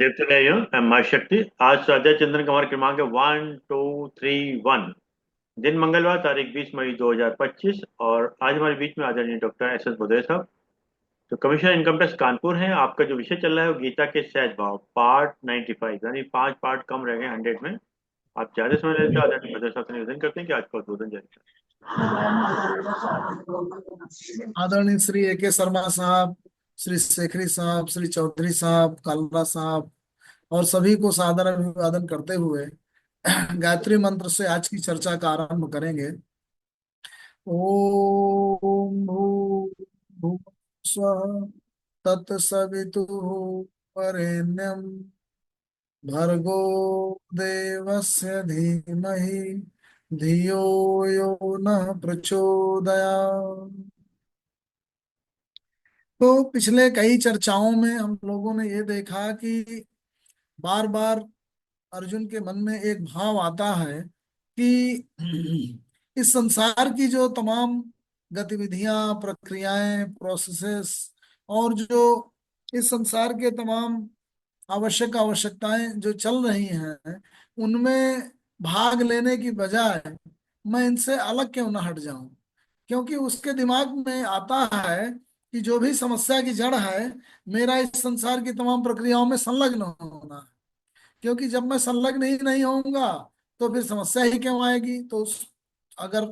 देवतनय माँ शक्ति। आज स्वाध्याय चिंतन का हमारा क्रमांक है 1231। दिन मंगलवार, तारीख 20 मई 2025। और आज हमारे बीच में आदरणीय डॉक्टर एस एस भदौरिया साहब, जो कमिश्नर इनकम टैक्स कानपुर हैं। आपका जो विषय चल रहा है वो गीता के सहज भाव पार्ट 95, यानी 5 पार्ट कम रह गए 100 में। आप ज्यादा समय लेते हैं, आदरणीय भदौरिया साहब से निवेदन करते हैं कि आज का उद्बोधन जारी करें। आदरणीय श्री ए के शर्मा साहब, श्री शेखरी साहब, श्री चौधरी साहब, कालरा साहब और सभी को सादर अभिवादन करते हुए गायत्री मंत्र से आज की चर्चा का आरंभ करेंगे। ओम भू स्व तत्सवितुः वरेण्यं भर्गो देवस्य धीमहि धियो यो नः प्रचोदयात्। तो पिछले कई चर्चाओं में हम लोगों ने ये देखा कि बार बार अर्जुन के मन में एक भाव आता है कि इस संसार की जो तमाम गतिविधियां, प्रक्रियाएं, प्रोसेसेस और जो इस संसार के तमाम आवश्यकताएं जो चल रही हैं, उनमें भाग लेने की बजाय मैं इनसे अलग क्यों ना हट जाऊं। क्योंकि उसके दिमाग में आता है कि जो भी समस्या की जड़ है, मेरा इस संसार की तमाम प्रक्रियाओं में संलग्न होना है। क्योंकि जब मैं संलग्न ही नहीं होऊंगा तो फिर समस्या ही क्यों आएगी। तो अगर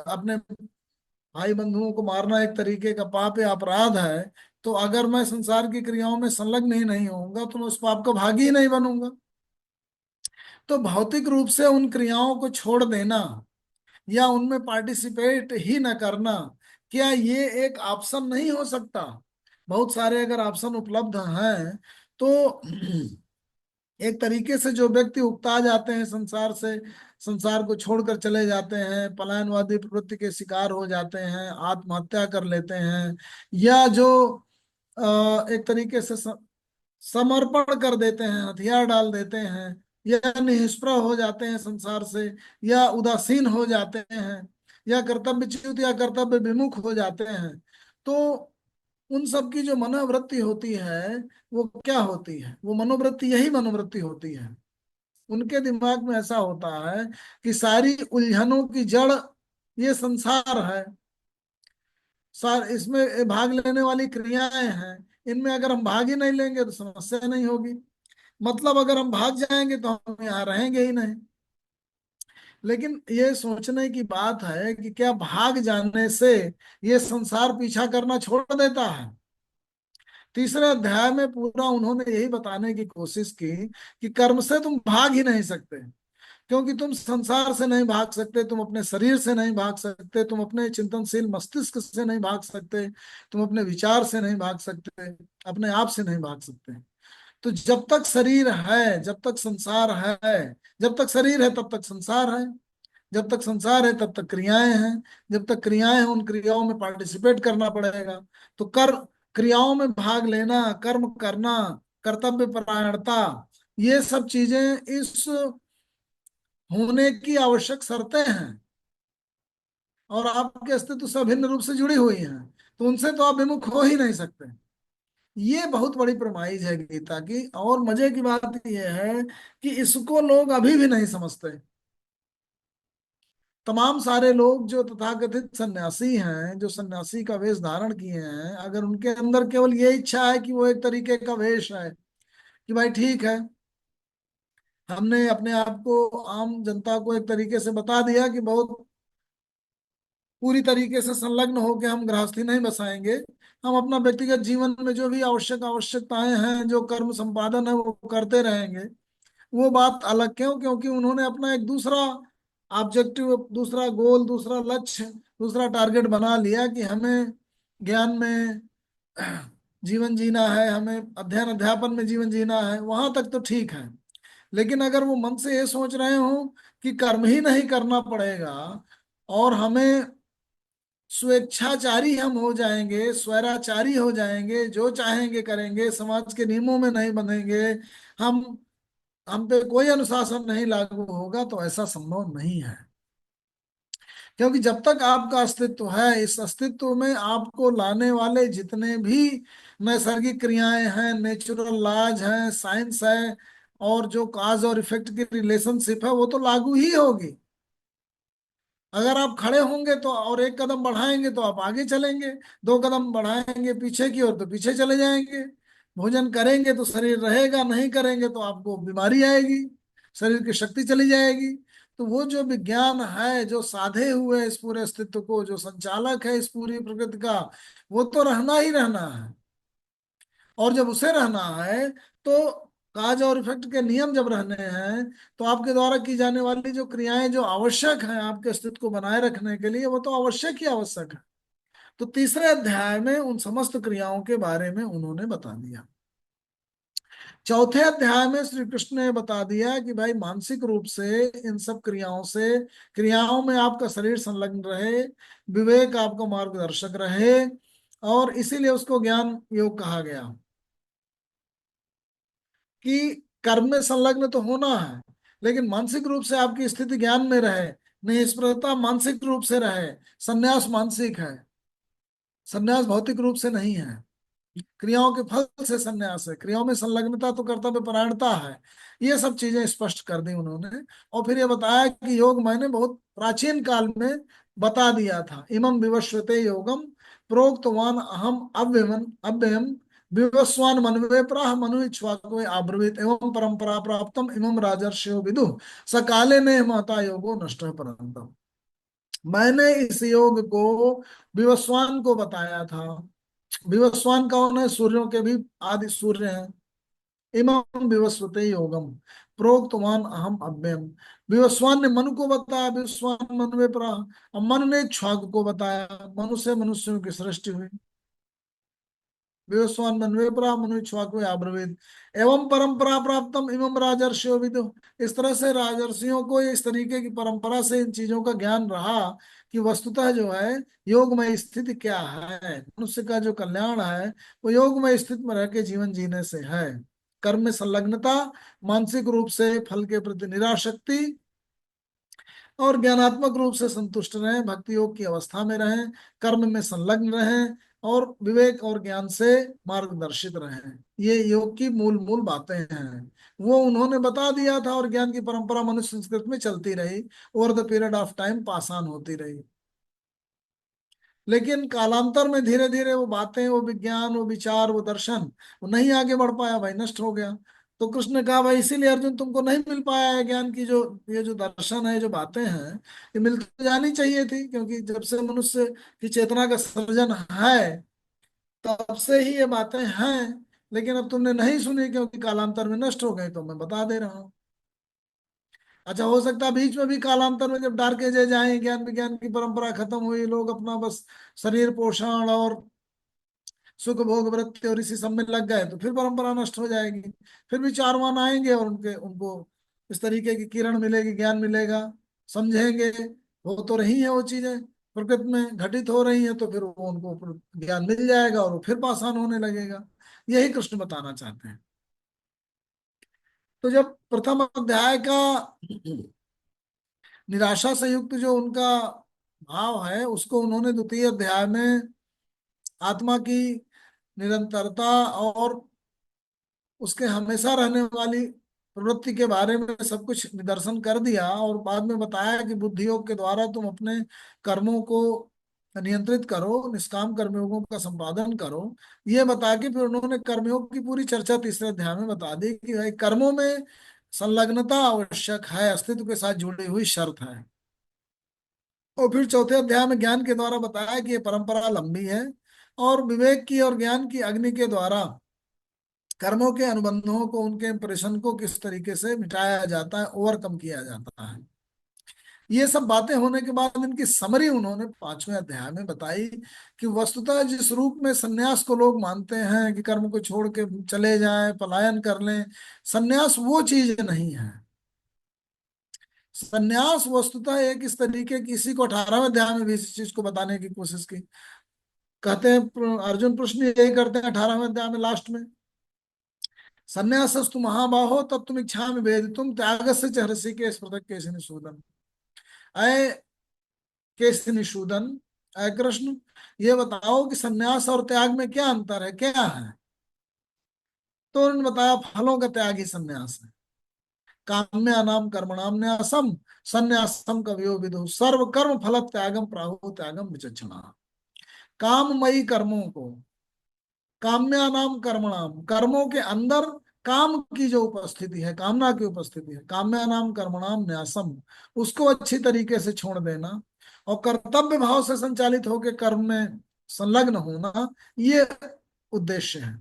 अपने भाई बंधुओं को मारना एक तरीके का पाप या अपराध है, तो अगर मैं संसार की क्रियाओं में संलग्न ही नहीं होऊंगा तो मैं उस पाप का भागी ही नहीं बनूंगा। तो भौतिक रूप से उन क्रियाओं को छोड़ देना या उनमें पार्टिसिपेट ही न करना, क्या ये एक ऑप्शन नहीं हो सकता? बहुत सारे अगर ऑप्शन उपलब्ध हैं तो एक तरीके से जो व्यक्ति उकता जाते हैं संसार से, संसार को छोड़कर चले जाते हैं, पलायनवादी प्रवृत्ति के शिकार हो जाते हैं, आत्महत्या कर लेते हैं, या जो एक तरीके से समर्पण कर देते हैं, हथियार डाल देते हैं, या निष्प्रभ हो जाते हैं संसार से, या उदासीन हो जाते हैं, या कर्तव्यच्युत या कर्तव्य विमुख हो जाते हैं, तो उन सब की जो मनोवृत्ति होती है वो क्या होती है? वो मनोवृत्ति यही मनोवृत्ति होती है। उनके दिमाग में ऐसा होता है कि सारी उलझनों की जड़ ये संसार है, सार इसमें भाग लेने वाली क्रियाएं हैं, इनमें अगर हम भाग ही नहीं लेंगे तो समस्या नहीं होगी। मतलब अगर हम भाग जाएंगे तो हम यहाँ रहेंगे ही नहीं। लेकिन ये सोचने की बात है कि क्या भाग जाने से ये संसार पीछा करना छोड़ देता है? तीसरे अध्याय में पूरा उन्होंने यही बताने की कोशिश की कि कर्म से तुम भाग ही नहीं सकते। क्योंकि तुम संसार से नहीं भाग सकते, तुम अपने शरीर से नहीं भाग सकते, तुम अपने चिंतनशील मस्तिष्क से नहीं भाग सकते, तुम अपने विचार से नहीं भाग सकते, अपने आप से नहीं भाग सकते। तो जब तक शरीर है, जब तक संसार है, जब तक शरीर है तब तक संसार है, जब तक संसार है तब तक क्रियाएं हैं, जब तक क्रियाएं हैं उन क्रियाओं में पार्टिसिपेट करना पड़ेगा। तो क्रियाओं में भाग लेना, कर्म करना, कर्तव्य परायणता, ये सब चीजें इस होने की आवश्यक शर्तें हैं और आपके अस्तित्व से अभिन्न रूप से जुड़ी हुई हैं। तो उनसे तो आप विमुख हो ही नहीं सकते। ये बहुत बड़ी प्रमाइज है गीता की। और मजे की बात यह है कि इसको लोग अभी भी नहीं समझते। तमाम सारे लोग जो तथाकथित सन्यासी हैं, जो सन्यासी का वेश धारण किए हैं, अगर उनके अंदर केवल ये इच्छा है कि वो एक तरीके का वेश है कि भाई ठीक है, हमने अपने आप को, आम जनता को एक तरीके से बता दिया कि बहुत पूरी तरीके से संलग्न होकर हम गृहस्थी नहीं बसाएंगे, हम अपना व्यक्तिगत जीवन में जो भी आवश्यकताएं हैं, जो कर्म संपादन है वो करते रहेंगे। वो बात अलग। क्यों? क्योंकि उन्होंने अपना एक दूसरा ऑब्जेक्टिव, दूसरा गोल, दूसरा लक्ष्य, दूसरा टारगेट बना लिया कि हमें ज्ञान में जीवन जीना है, हमें अध्ययन अध्यापन में जीवन जीना है। वहां तक तो ठीक है। लेकिन अगर वो मन से ये सोच रहे हो कि कर्म ही नहीं करना पड़ेगा और हमें स्वेच्छाचारी हम हो जाएंगे, स्वैराचारी हो जाएंगे, जो चाहेंगे करेंगे, समाज के नियमों में नहीं बंधेंगे, हम हम पे कोई अनुशासन नहीं लागू होगा, तो ऐसा संभव नहीं है। क्योंकि जब तक आपका अस्तित्व है, इस अस्तित्व में आपको लाने वाले जितने भी नैसर्गिक क्रियाएं हैं, नेचुरल लॉज हैं, साइंस है, और जो काज और इफेक्ट की रिलेशनशिप है, वो तो लागू ही होगी। अगर आप खड़े होंगे तो और एक कदम बढ़ाएंगे तो आप आगे चलेंगे, दो कदम बढ़ाएंगे पीछे की ओर तो पीछे चले जाएंगे। भोजन करेंगे तो शरीर रहेगा, नहीं करेंगे तो आपको बीमारी आएगी, शरीर की शक्ति चली जाएगी। तो वो जो विज्ञान है, जो साधे हुए इस पूरे अस्तित्व को, जो संचालक है इस पूरी प्रकृति का, वो तो रहना ही रहना है। और जब उसे रहना है तो काज और इफेक्ट के नियम जब रहने हैं, तो आपके द्वारा की जाने वाली जो क्रियाएं जो आवश्यक हैं आपके अस्तित्व को बनाए रखने के लिए, वो तो आवश्यक ही आवश्यक है। तो तीसरे अध्याय में उन समस्त क्रियाओं के बारे में उन्होंने बता दिया। चौथे अध्याय में श्री कृष्ण ने बता दिया कि भाई मानसिक रूप से इन सब क्रियाओं से, क्रियाओं में आपका शरीर संलग्न रहे, विवेक आपका मार्गदर्शक रहे, और इसीलिए उसको ज्ञान योग कहा गया। कि कर्म में संलग्न तो होना है, लेकिन मानसिक रूप से आपकी स्थिति ज्ञान में रहे, निष्प्रभता मानसिक रूप से रहे। संन्यास मानसिक है, संन्यास भौतिक रूप से नहीं है। क्रियाओं के फल से संन्यास है, क्रियाओं में संलग्नता तो कर्तव्य परायणता है। ये सब चीजें स्पष्ट कर दी उन्होंने। और फिर ये बताया कि योग मैंने बहुत प्राचीन काल में बता दिया था। इमं विवस्वते योगम प्रोक्तवान अहम अव्ययम अव्ययम विवस्वान मनवे प्राह मनु इक्ष्वाकवे आब्रवीत एवं परंपरा प्राप्तम इमं राजर्षयो विदु सकाले ने महता योगो नष्ट परंतम। मैंने इस योग को विवस्वान को बताया था। विवस्वान कौन है? सूर्यों के भी आदि सूर्य हैं। इमं विवस्वते योगम प्रोक्तवान अहम अव्ययम। विवस्वान ने मनु को बताया, विवस्वान मनुवे प्राह। और मन ने क्षाग को बताया, मनु से मनुष्यों की सृष्टि हुई। विवस्वान मनवे परा मनुष्वाको आब्रवीत एवं परंपरा प्राप्तम इमं राजर्षियो विदु। इस तरह से राजर्षियों को इस तरीके की परंपरा से इन चीजों का ज्ञान रहा कि वस्तुतः जो है योगमय स्थिति क्या है, मनुष्य का जो कल्याण है वो योगमय स्थिति में रह के जीवन जीने से है। कर्म में संलग्नता, मानसिक रूप से फल के प्रति निराशक्ति, और ज्ञानात्मक रूप से संतुष्ट रहें, भक्ति योग की अवस्था में रहें, कर्म में संलग्न रहें, और विवेक और ज्ञान से मार्गदर्शित रहें। ये योग की मूल मूल बातें हैं। वो उन्होंने बता दिया था, और ज्ञान की परंपरा मनुष्य संस्कृत में चलती रही, over the period of time pass on होती रही। लेकिन कालांतर में धीरे धीरे वो बातें, वो विज्ञान, वो विचार, वो दर्शन, वो नहीं आगे बढ़ पाया भाई, नष्ट हो गया। तो कृष्ण ने कहा भाई इसीलिए अर्जुन तुमको नहीं मिल पाया है ज्ञान की जो, ये जो दर्शन है, जो बातें हैं, ये मिल तो जानी चाहिए थी, क्योंकि जब से मनुष्य की चेतना का सृजन है तब से ही ये बातें हैं। लेकिन अब तुमने नहीं सुनी क्योंकि कालांतर में नष्ट हो गई, तो मैं बता दे रहा हूँ। अच्छा, हो सकता है बीच में भी कालांतर में जब डार्क एजेज आए, ज्ञान विज्ञान की परंपरा खत्म हुई, लोग अपना बस शरीर पोषण और सुख भोग वृत्ति और इसी सब में लग गए, तो फिर परंपरा नष्ट हो जाएगी। फिर विचारवान आएंगे और उनके उनको इस तरीके की किरण मिलेगी, ज्ञान मिलेगा, समझेंगे। हो तो रही है वो चीजें, प्रकृति में घटित हो रही है, तो फिर वो उनको ज्ञान मिल जाएगा और वो फिर पासान होने लगेगा। यही कृष्ण बताना चाहते हैं। तो जब प्रथम अध्याय का निराशा से युक्त जो उनका भाव है, उसको उन्होंने द्वितीय अध्याय में आत्मा की निरंतरता और उसके हमेशा रहने वाली प्रवृत्ति के बारे में सब कुछ निदर्शन कर दिया, और बाद में बताया कि बुद्धि योग के द्वारा तुम अपने कर्मों को नियंत्रित करो, निष्काम कर्मयोगों का संपादन करो। ये बता के फिर उन्होंने कर्मयोग की पूरी चर्चा तीसरे अध्याय में बता दी कि भाई कर्मों में संलग्नता आवश्यक है, अस्तित्व के साथ जुड़ी हुई शर्त है। और फिर चौथे अध्याय में ज्ञान के द्वारा बताया कि ये परंपरा लंबी है, और विवेक की और ज्ञान की अग्नि के द्वारा कर्मों के अनुबंधों को, उनके इंप्रेशन को किस तरीके से मिटाया जाता है, ओवरकम किया जाता है। ये सब बातें होने के बाद इनकी समरी उन्होंने पांचवें अध्याय में बताई कि वस्तुतः जिस रूप में सन्यास को लोग मानते हैं कि कर्म को छोड़ के चले जाएं, पलायन कर लें, सन्यास वो चीज नहीं है। सन्यास वस्तुतः एक इस तरीके की, इसी को 18वें अध्याय में भी इस चीज को बताने की कोशिश की। कहते हैं अर्जुन प्रश्न यही करते हैं 18वें अध्याय में लास्ट में, संन्यासस्तु महाबाहो तब तुम इच्छा में भेद तुम त्याग से च ऋषिकेश पृथक केशिनि सूदन। अय केशनिषूदन, अय कृष्ण, ये बताओ कि सन्यास और त्याग में क्या अंतर है, क्या है? तो उन्होंने बताया फलों का त्याग ही सन्यास है। काम्यानाम कर्मणाम न्यासम सन्यासम कवयो विदु सर्व कर्म फल त्यागम प्राहु त्यागम विचक्षणा। काममयी कर्मों को, काम्यानाम कर्मणाम, कर्मों के अंदर काम की जो उपस्थिति है, कामना की उपस्थिति है, काम्यानाम कर्मणाम न्यासम, उसको अच्छी तरीके से छोड़ देना और कर्तव्य भाव से संचालित होकर कर्म में संलग्न होना, ये उद्देश्य है।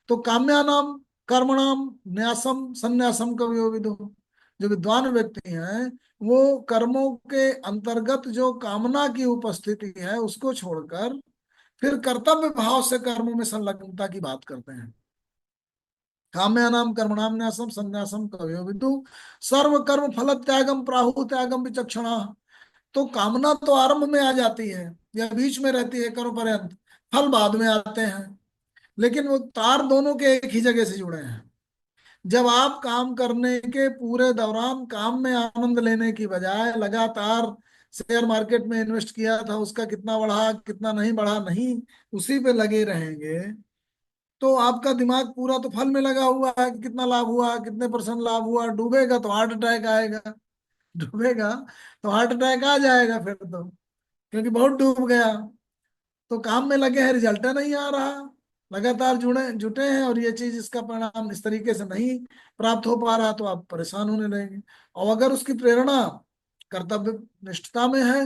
तो काम्यानाम कर्मणाम न्यासम संन्यासम कवयो विदु, जो विद्वान व्यक्ति हैं वो कर्मों के अंतर्गत जो कामना की उपस्थिति है उसको छोड़कर फिर कर्तव्य भाव से कर्मों में संलग्नता की बात करते हैं। काम्यानाम कर्मणाम न्यासम संन्यासम कवयो विदु सर्व कर्म फल त्यागम प्राहु त्यागम विचक्षणा। तो कामना तो आरंभ में आ जाती है या बीच में रहती है कर्म पर्यंत, फल बाद में आते हैं, लेकिन वो तार दोनों के एक ही जगह से जुड़े हैं। जब आप काम करने के पूरे दौरान काम में आनंद लेने की बजाय लगातार शेयर मार्केट में इन्वेस्ट किया था, उसका कितना बढ़ा कितना नहीं बढ़ा, नहीं उसी पे लगे रहेंगे, तो आपका दिमाग पूरा तो फल में लगा हुआ है कि कितना लाभ हुआ, कितने परसेंट लाभ हुआ। डूबेगा तो हार्ट अटैक आएगा, डूबेगा तो हार्ट अटैक आ जाएगा फिर तो, क्योंकि बहुत डूब गया। तो काम में लगे हैं, रिजल्ट नहीं आ रहा, लगातार जुड़े जुटे हैं और ये चीज इसका परिणाम इस तरीके से नहीं प्राप्त हो पा रहा, तो आप परेशान होने लगेंगे। और अगर उसकी प्रेरणा कर्तव्य निष्ठता में है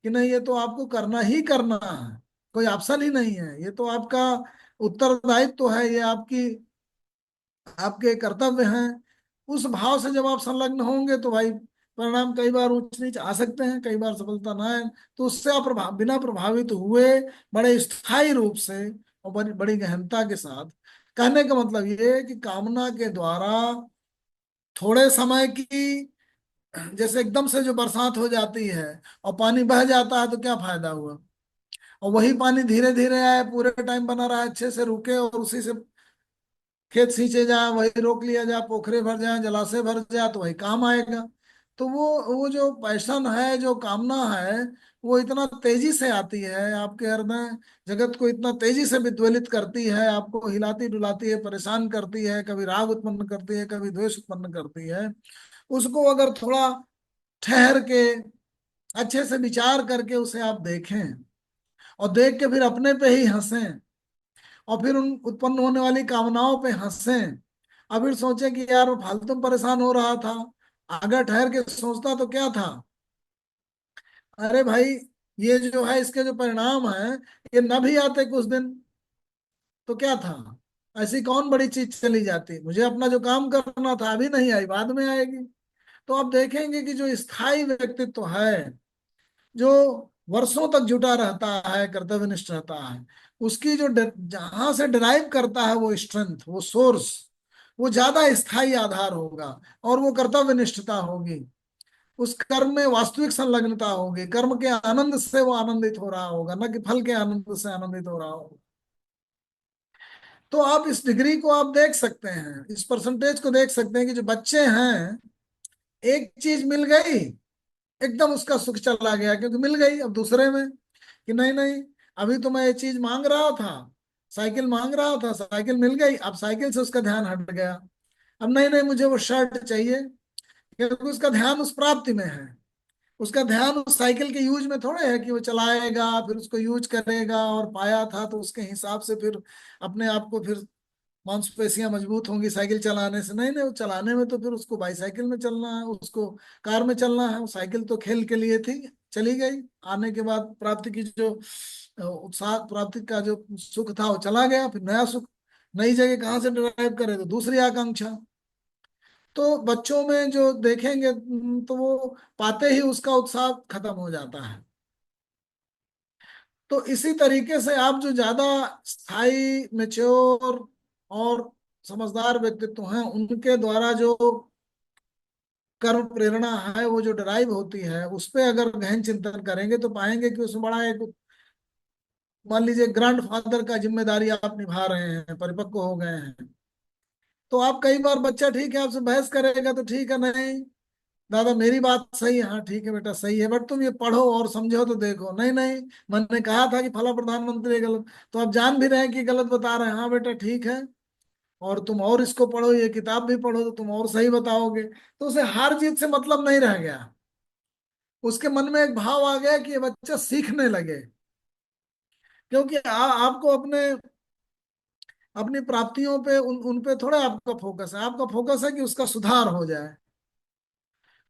कि नहीं ये तो आपको करना ही करना है, कोई ऑप्शन ही नहीं है, ये तो आपका उत्तरदायित्व तो है, ये आपकी आपके कर्तव्य हैं, उस भाव से जब आप संलग्न होंगे तो भाई परिणाम कई बार ऊंच नीच आ सकते हैं, कई बार सफलता ना आए, तो उससे आप बिना प्रभावित हुए बड़े स्थायी रूप से और बड़ी बड़ी गहनता के साथ, कहने का मतलब ये है कि कामना के द्वारा थोड़े समय की, जैसे एकदम से जो बरसात हो जाती है और पानी बह जाता है तो क्या फायदा हुआ, और वही पानी धीरे धीरे आए पूरे टाइम बना रहा अच्छे से रुके और उसी से खेत सींचे जाए, वही रोक लिया जाए, पोखरे भर जाए, जलाशय भर जाए, तो वही काम आएगा। तो वो जो पैशन है, जो कामना है, वो इतना तेजी से आती है आपके हृदय जगत को, इतना तेजी से विद्वेलित करती है, आपको हिलाती डुलाती है, परेशान करती है, कभी राग उत्पन्न करती है, कभी द्वेष उत्पन्न करती है। उसको अगर थोड़ा ठहर के अच्छे से विचार करके उसे आप देखें और देख के फिर अपने पे ही हंसें और फिर उन उत्पन्न होने वाली कामनाओं पे हंसें, अब फिर सोचें कि यार वो फालतू में परेशान हो रहा था, अगर ठहर के सोचता तो क्या था, अरे भाई ये जो है इसके जो परिणाम है ये न भी आते कुछ दिन तो क्या था, ऐसी कौन बड़ी चीज चली जाती, मुझे अपना जो काम करना था अभी नहीं आई, बाद में आएगी। तो आप देखेंगे कि जो स्थायी व्यक्तित्व है, जो वर्षों तक जुटा रहता है, कर्तव्यनिष्ठ रहता है, उसकी जो जहां से डिराइव करता है वो स्ट्रेंथ, वो सोर्स, वो ज्यादा स्थायी आधार होगा और वो कर्तव्यनिष्ठता होगी, उस कर्म में वास्तविक संलग्नता होगी, कर्म के आनंद से वो आनंदित हो रहा होगा, न कि फल के आनंद से आनंदित हो रहा होगा। तो आप इस डिग्री को आप देख सकते हैं, इस परसेंटेज को देख सकते हैं कि जो बच्चे हैं, एक चीज मिल गई एकदम उसका सुख चला गया क्योंकि मिल गई, अब दूसरे में कि नहीं नहीं, अभी तो मैं ये चीज मांग रहा था, साइकिल मांग रहा था, साइकिल मिल गई, अब साइकिल से उसका ध्यान हट गया, अब नहीं नहीं मुझे वो शर्ट चाहिए, क्योंकि उसका ध्यान उस प्राप्ति में है, उसका ध्यान उस साइकिल के यूज में थोड़े है कि वो चलाएगा फिर उसको यूज करेगा और पाया था तो उसके हिसाब से फिर अपने आप को फिर मांसपेशियां मजबूत होंगी साइकिल चलाने से, नहीं नहीं, वो चलाने में तो फिर उसको बाईसाइकिल में चलना है, उसको कार में चलना है, वो साइकिल तो खेल के लिए थी, चली गई, आने के बाद प्राप्ति की जो उत्साह, प्राप्ति का जो सुख था वो चला गया, फिर नया सुख नई जगह कहाँ से ड्राइव करे, तो दूसरी आकांक्षा। तो बच्चों में जो देखेंगे तो वो पाते ही उसका उत्साह खत्म हो जाता है। तो इसी तरीके से आप जो ज्यादा स्थायी मेच्योर और समझदार व्यक्तित्व हैं उनके द्वारा जो कर्म प्रेरणा है वो जो डराइव होती है उस पे अगर गहन चिंतन करेंगे तो पाएंगे कि उसमें बड़ा एक, मान लीजिए ग्रैंड फादर का जिम्मेदारी आप निभा रहे हैं, परिपक्व हो गए हैं, तो आप कई बार बच्चा ठीक है आपसे बहस करेगा तो ठीक है, नहीं दादा मेरी बात सही है, हाँ ठीक है बेटा सही है, बट तुम ये पढ़ो और समझो तो देखो। नहीं नहीं, मैंने कहा था कि फला प्रधानमंत्री गलत, तो आप जान भी रहे हैं कि गलत बता रहे हैं। हाँ बेटा ठीक है, और तुम और इसको पढ़ो, ये किताब भी पढ़ो, तो तुम और सही बताओगे। तो उसे हार जीत से मतलब नहीं रह गया। उसके मन में एक भाव आ गया कि ये बच्चा सीखने लगे। क्योंकि आपको अपने अपनी प्राप्तियों पे, उन पे थोड़ा आपका फोकस है। आपका फोकस है कि उसका सुधार हो जाए।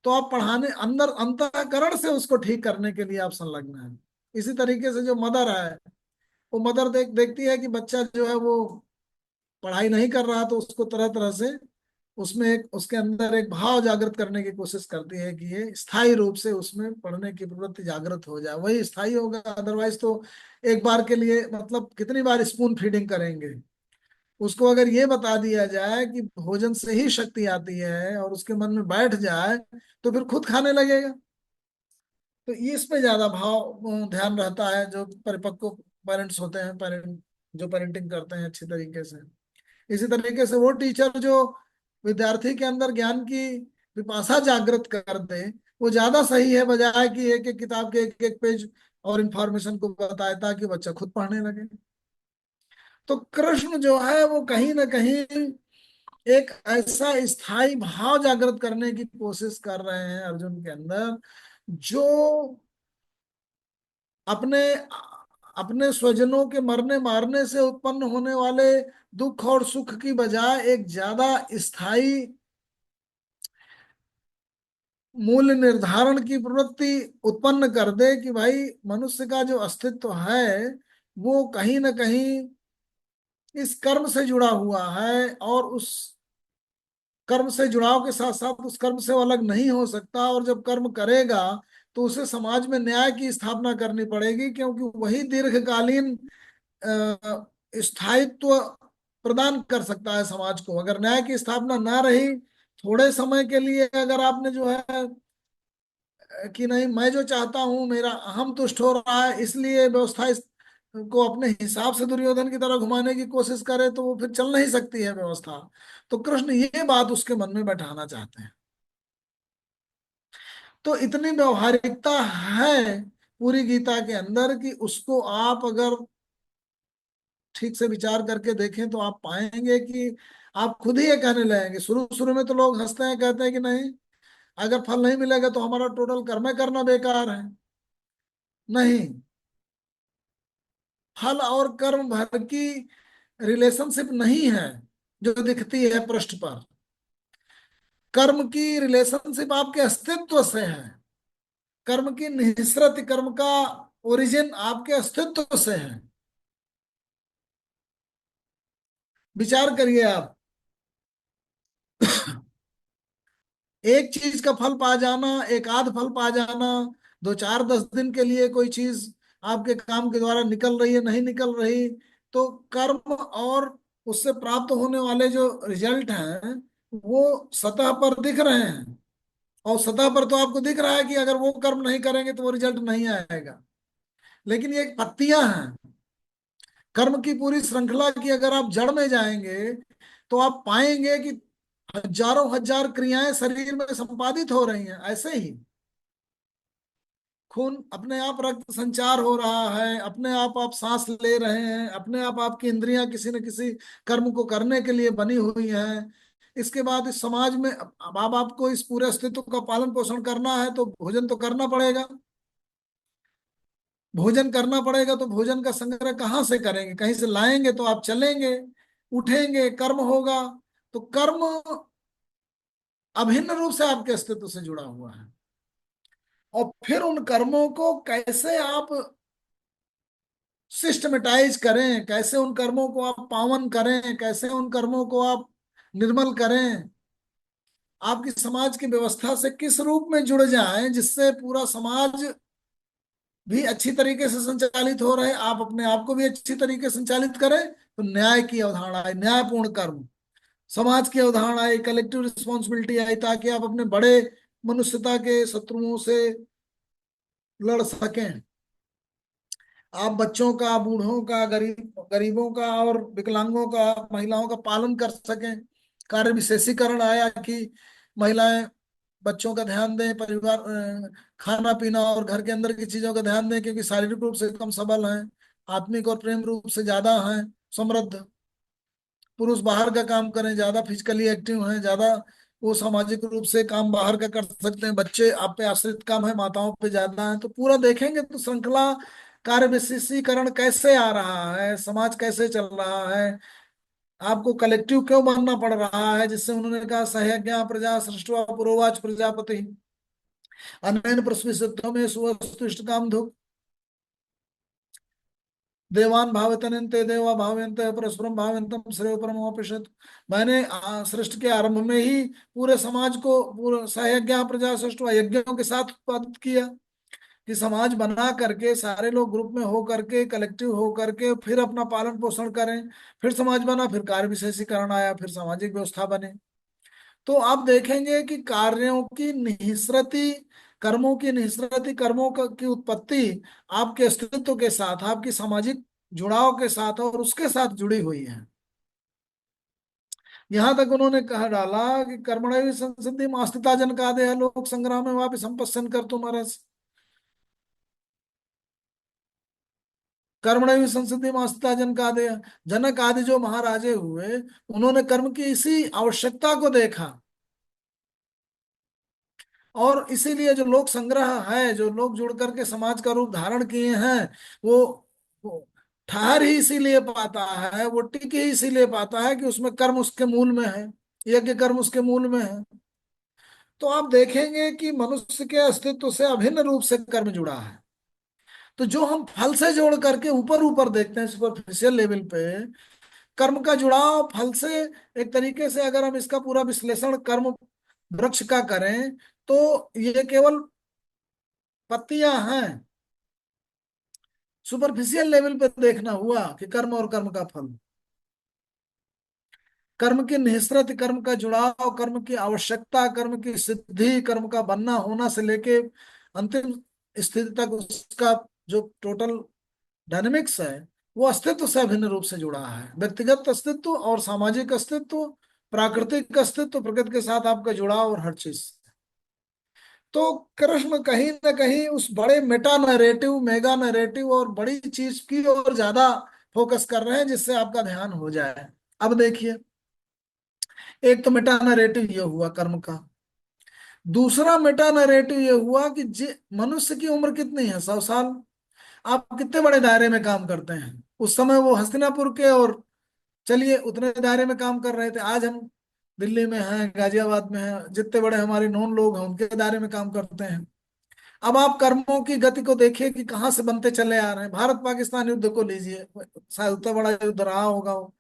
तो आप पढ़ाने, अंदर अंतःकरण से उसको ठीक करने के लिए आप संलग्न हैं। इसी तरीके से जो मदर है, वो मदर देखती है कि बच्चा जो है वो पढ़ाई नहीं कर रहा, तो उसको तरह तरह से उसमें एक, उसके अंदर एक भाव जागृत करने की कोशिश करती है कि ये स्थायी रूप से उसमें पढ़ने की प्रवृत्ति जागृत हो जाए, वही स्थायी होगा। अदरवाइज तो एक बार के लिए, मतलब कितनी बार स्पून फीडिंग करेंगे। उसको अगर ये बता दिया जाए कि भोजन से ही शक्ति आती है, और उसके मन में बैठ जाए, तो फिर खुद खाने लगेगा। तो ये इस पे ज्यादा भाव ध्यान रहता है। जो परिपक्व पेरेंट्स होते हैं, पेरेंट जो पेरेंटिंग करते हैं अच्छी तरीके से। इसी तरीके से वो टीचर जो विद्यार्थी के अंदर ज्ञान की पिपासा जागृत कर दे, वो ज्यादा सही है, बजाय कि एक एक किताब के एक एक पेज और इंफॉर्मेशन को बताए, ताकि बच्चा खुद पढ़ने लगे। तो कृष्ण जो है वो कहीं ना कहीं एक ऐसा स्थायी भाव जागृत करने की कोशिश कर रहे हैं अर्जुन के अंदर, जो अपने अपने स्वजनों के मरने मारने से उत्पन्न होने वाले दुख और सुख की बजाय एक ज्यादा स्थायी मूल्य निर्धारण की प्रवृत्ति उत्पन्न कर दे कि भाई मनुष्य का जो अस्तित्व है वो कहीं ना कहीं इस कर्म से जुड़ा हुआ है, और उस कर्म से जुड़ाव के साथ साथ उस कर्म से वो अलग नहीं हो सकता। और जब कर्म करेगा तो उसे समाज में न्याय की स्थापना करनी पड़ेगी, क्योंकि वही दीर्घकालीन स्थायित्व प्रदान कर सकता है समाज को। अगर न्याय की स्थापना ना रही, थोड़े समय के लिए अगर आपने जो है कि नहीं मैं जो चाहता हूं, मेरा अहम तुष्ट हो रहा है, इसलिए व्यवस्था इस को अपने हिसाब से दुर्योधन की तरह घुमाने की कोशिश करे, तो वो फिर चल नहीं सकती है व्यवस्था। तो कृष्ण ये बात उसके मन में बैठाना चाहते हैं। तो इतनी व्यवहारिकता है पूरी गीता के अंदर कि उसको आप अगर ठीक से विचार करके देखें, तो आप पाएंगे कि आप खुद ही ये कहने लगेंगे। शुरू शुरू में तो लोग हंसते हैं, कहते हैं कि नहीं, अगर फल नहीं मिलेगा तो हमारा टोटल कर्म करना बेकार है। नहीं, फल और कर्म भर की रिलेशनशिप नहीं है जो दिखती है पृष्ठ पर। कर्म की रिलेशनशिप आपके अस्तित्व से है। कर्म की निःसृत, कर्म का ओरिजिन आपके अस्तित्व से है। विचार करिए आप, एक चीज का फल पा जाना, एक आध फल पा जाना, दो चार दस दिन के लिए कोई चीज आपके काम के द्वारा निकल रही है, नहीं निकल रही, तो कर्म और उससे प्राप्त होने वाले जो रिजल्ट हैं वो सतह पर दिख रहे हैं। और सतह पर तो आपको दिख रहा है कि अगर वो कर्म नहीं करेंगे तो वो रिजल्ट नहीं आएगा। लेकिन ये एक पत्तियां हैं कर्म की पूरी श्रृंखला की। अगर आप जड़ में जाएंगे तो आप पाएंगे कि हजारों हजार क्रियाएं शरीर में संपादित हो रही हैं ऐसे ही। खून अपने आप, रक्त संचार हो रहा है, अपने आप सांस ले रहे हैं, अपने आप आपकी इंद्रियां किसी न किसी कर्म को करने के लिए बनी हुई हैं। इसके बाद इस समाज में अब आपको इस पूरे अस्तित्व का पालन पोषण करना है, तो भोजन तो करना पड़ेगा। भोजन करना पड़ेगा तो भोजन का संग्रह कहाँ से करेंगे? कहीं से लाएंगे तो आप चलेंगे, उठेंगे, कर्म होगा। तो कर्म अभिन्न रूप से आपके अस्तित्व से जुड़ा हुआ है। और फिर उन कर्मों को कैसे आप सिस्टमेटाइज करें, कैसे उन कर्मों को आप पावन करें, कैसे उन कर्मों को आप निर्मल करें, आपकी समाज की व्यवस्था से किस रूप में जुड़ जाएं जिससे पूरा समाज भी अच्छी तरीके से संचालित हो रहे, आप अपने आप को भी अच्छी तरीके से संचालित करें। तो न्याय की अवधारणा आई, न्यायपूर्ण कर्म। समाज की अवधारणा आई, कलेक्टिव रिस्पॉन्सिबिलिटी आई, ताकि आप अपने बड़े मनुष्यता के शत्रुओं से लड़ सकें। आप बच्चों का, बूढ़ों का, गरीबों का और विकलांगों का, महिलाओं का पालन कर सकें। कार्य विशेषीकरण आया कि महिलाएं बच्चों का ध्यान दें, परिवार, खाना पीना और घर के अंदर की चीजों का ध्यान दें, क्योंकि शारीरिक रूप से कम सबल हैं, आत्मिक और प्रेम रूप से ज्यादा हैं समृद्ध। पुरुष बाहर का काम करें, ज्यादा फिजिकली एक्टिव हैं, ज्यादा वो सामाजिक रूप से काम बाहर का कर सकते हैं। बच्चे आप पे आश्रित कम है, माताओं पे ज्यादा है। तो पूरा देखेंगे तो श्रृंखला कार्य विशेषीकरण कैसे आ रहा है, समाज कैसे चल रहा है, आपको कलेक्टिव क्यों बनना पड़ रहा है, जिससे उन्होंने कहा सहज्ञा प्रजा सृष्टवा पुरोवाच प्रजापति अनैन प्रस्वित में सुवस्तु इष्टकाम देवान भावतनन्ते देवा भावयन्ते परस्परम भावयन्तम श्रेय परमोपनिषद। मैंने सृष्टि के आरंभ में ही पूरे समाज को पूरे सहयज्ञ प्रजा सृष्टि यज्ञों के साथ उत्पादित किया, कि समाज बना करके सारे लोग ग्रुप में हो करके कलेक्टिव हो करके फिर अपना पालन पोषण करें। फिर समाज बना, फिर कार्य विशेषीकरण आया, फिर सामाजिक व्यवस्था बने। तो आप देखेंगे कि कार्यों की निःसृति, कर्मों की निःसृति, की उत्पत्ति आपके अस्तित्व के साथ, आपकी सामाजिक जुड़ाव के साथ और उसके साथ जुड़ी हुई है। यहां तक उन्होंने कहा डाला कि कर्मणैव संसिद्धि आस्थिता जनकादय लोक संग्राम में वापि संपश्यन कर तुम अरस। कर्मणैव संसिद्धि आस्थिता जनकादय, जनक आदि जो महाराजे हुए, उन्होंने कर्म की इसी आवश्यकता को देखा। और इसीलिए जो लोक संग्रह है, जो लोग जुड़ करके समाज का रूप धारण किए हैं, वो वो ठहर ही इसीलिए पाता है, वो टिक ही इसीलिए पाता है कि उसमें कर्म उसके मूल में है, यज्ञ कर्म उसके मूल में है। तो आप देखेंगे कि मनुष्य के अस्तित्व से अभिन्न रूप से कर्म जुड़ा है। तो जो हम फल से जोड़ करके ऊपर ऊपर देखते हैं सुपरफिशियल लेवल पे, कर्म का जुड़ाव फल से, एक तरीके से अगर हम इसका पूरा विश्लेषण कर्म वृक्ष का करें, तो ये केवल पत्तियां हैं। सुपरफिशियल लेवल पे देखना हुआ कि कर्म और कर्म का फल, कर्म की निःसृत, कर्म का जुड़ाव, कर्म की आवश्यकता, कर्म की सिद्धि, कर्म का बनना होना से लेके अंतिम स्थिति तक उसका जो टोटल डायनेमिक्स है, वो अस्तित्व से अभिन्न रूप से जुड़ा है। व्यक्तिगत अस्तित्व और सामाजिक अस्तित्व, प्राकृतिक अस्तित्व, प्रकृति के साथ आपका जुड़ाव और हर चीज। तो कृष्ण कहीं ना कहीं उस बड़े मेटा नैरेटिव, मेगा नैरेटिव और बड़ी चीज की ओर ज्यादा फोकस कर रहे हैं, जिससे आपका ध्यान हो जाए। अब देखिए, एक तो मेटा नैरेटिव ये हुआ कर्म का। दूसरा मेटा नैरेटिव ये हुआ कि मनुष्य की उम्र कितनी है, 100 साल। आप कितने बड़े दायरे में काम करते हैं। उस समय वो हस्तिनापुर के, और चलिए उतने दायरे में काम कर रहे थे। आज हम दिल्ली में हैं, गाजियाबाद में हैं, जितने बड़े हमारे नॉन लोग हैं उनके दायरे में काम करते हैं। अब आप कर्मों की गति को देखिए कि कहाँ से बनते चले आ रहे हैं। भारत पाकिस्तान युद्ध को लीजिए, शायद उतना बड़ा युद्ध रहा होगा वो।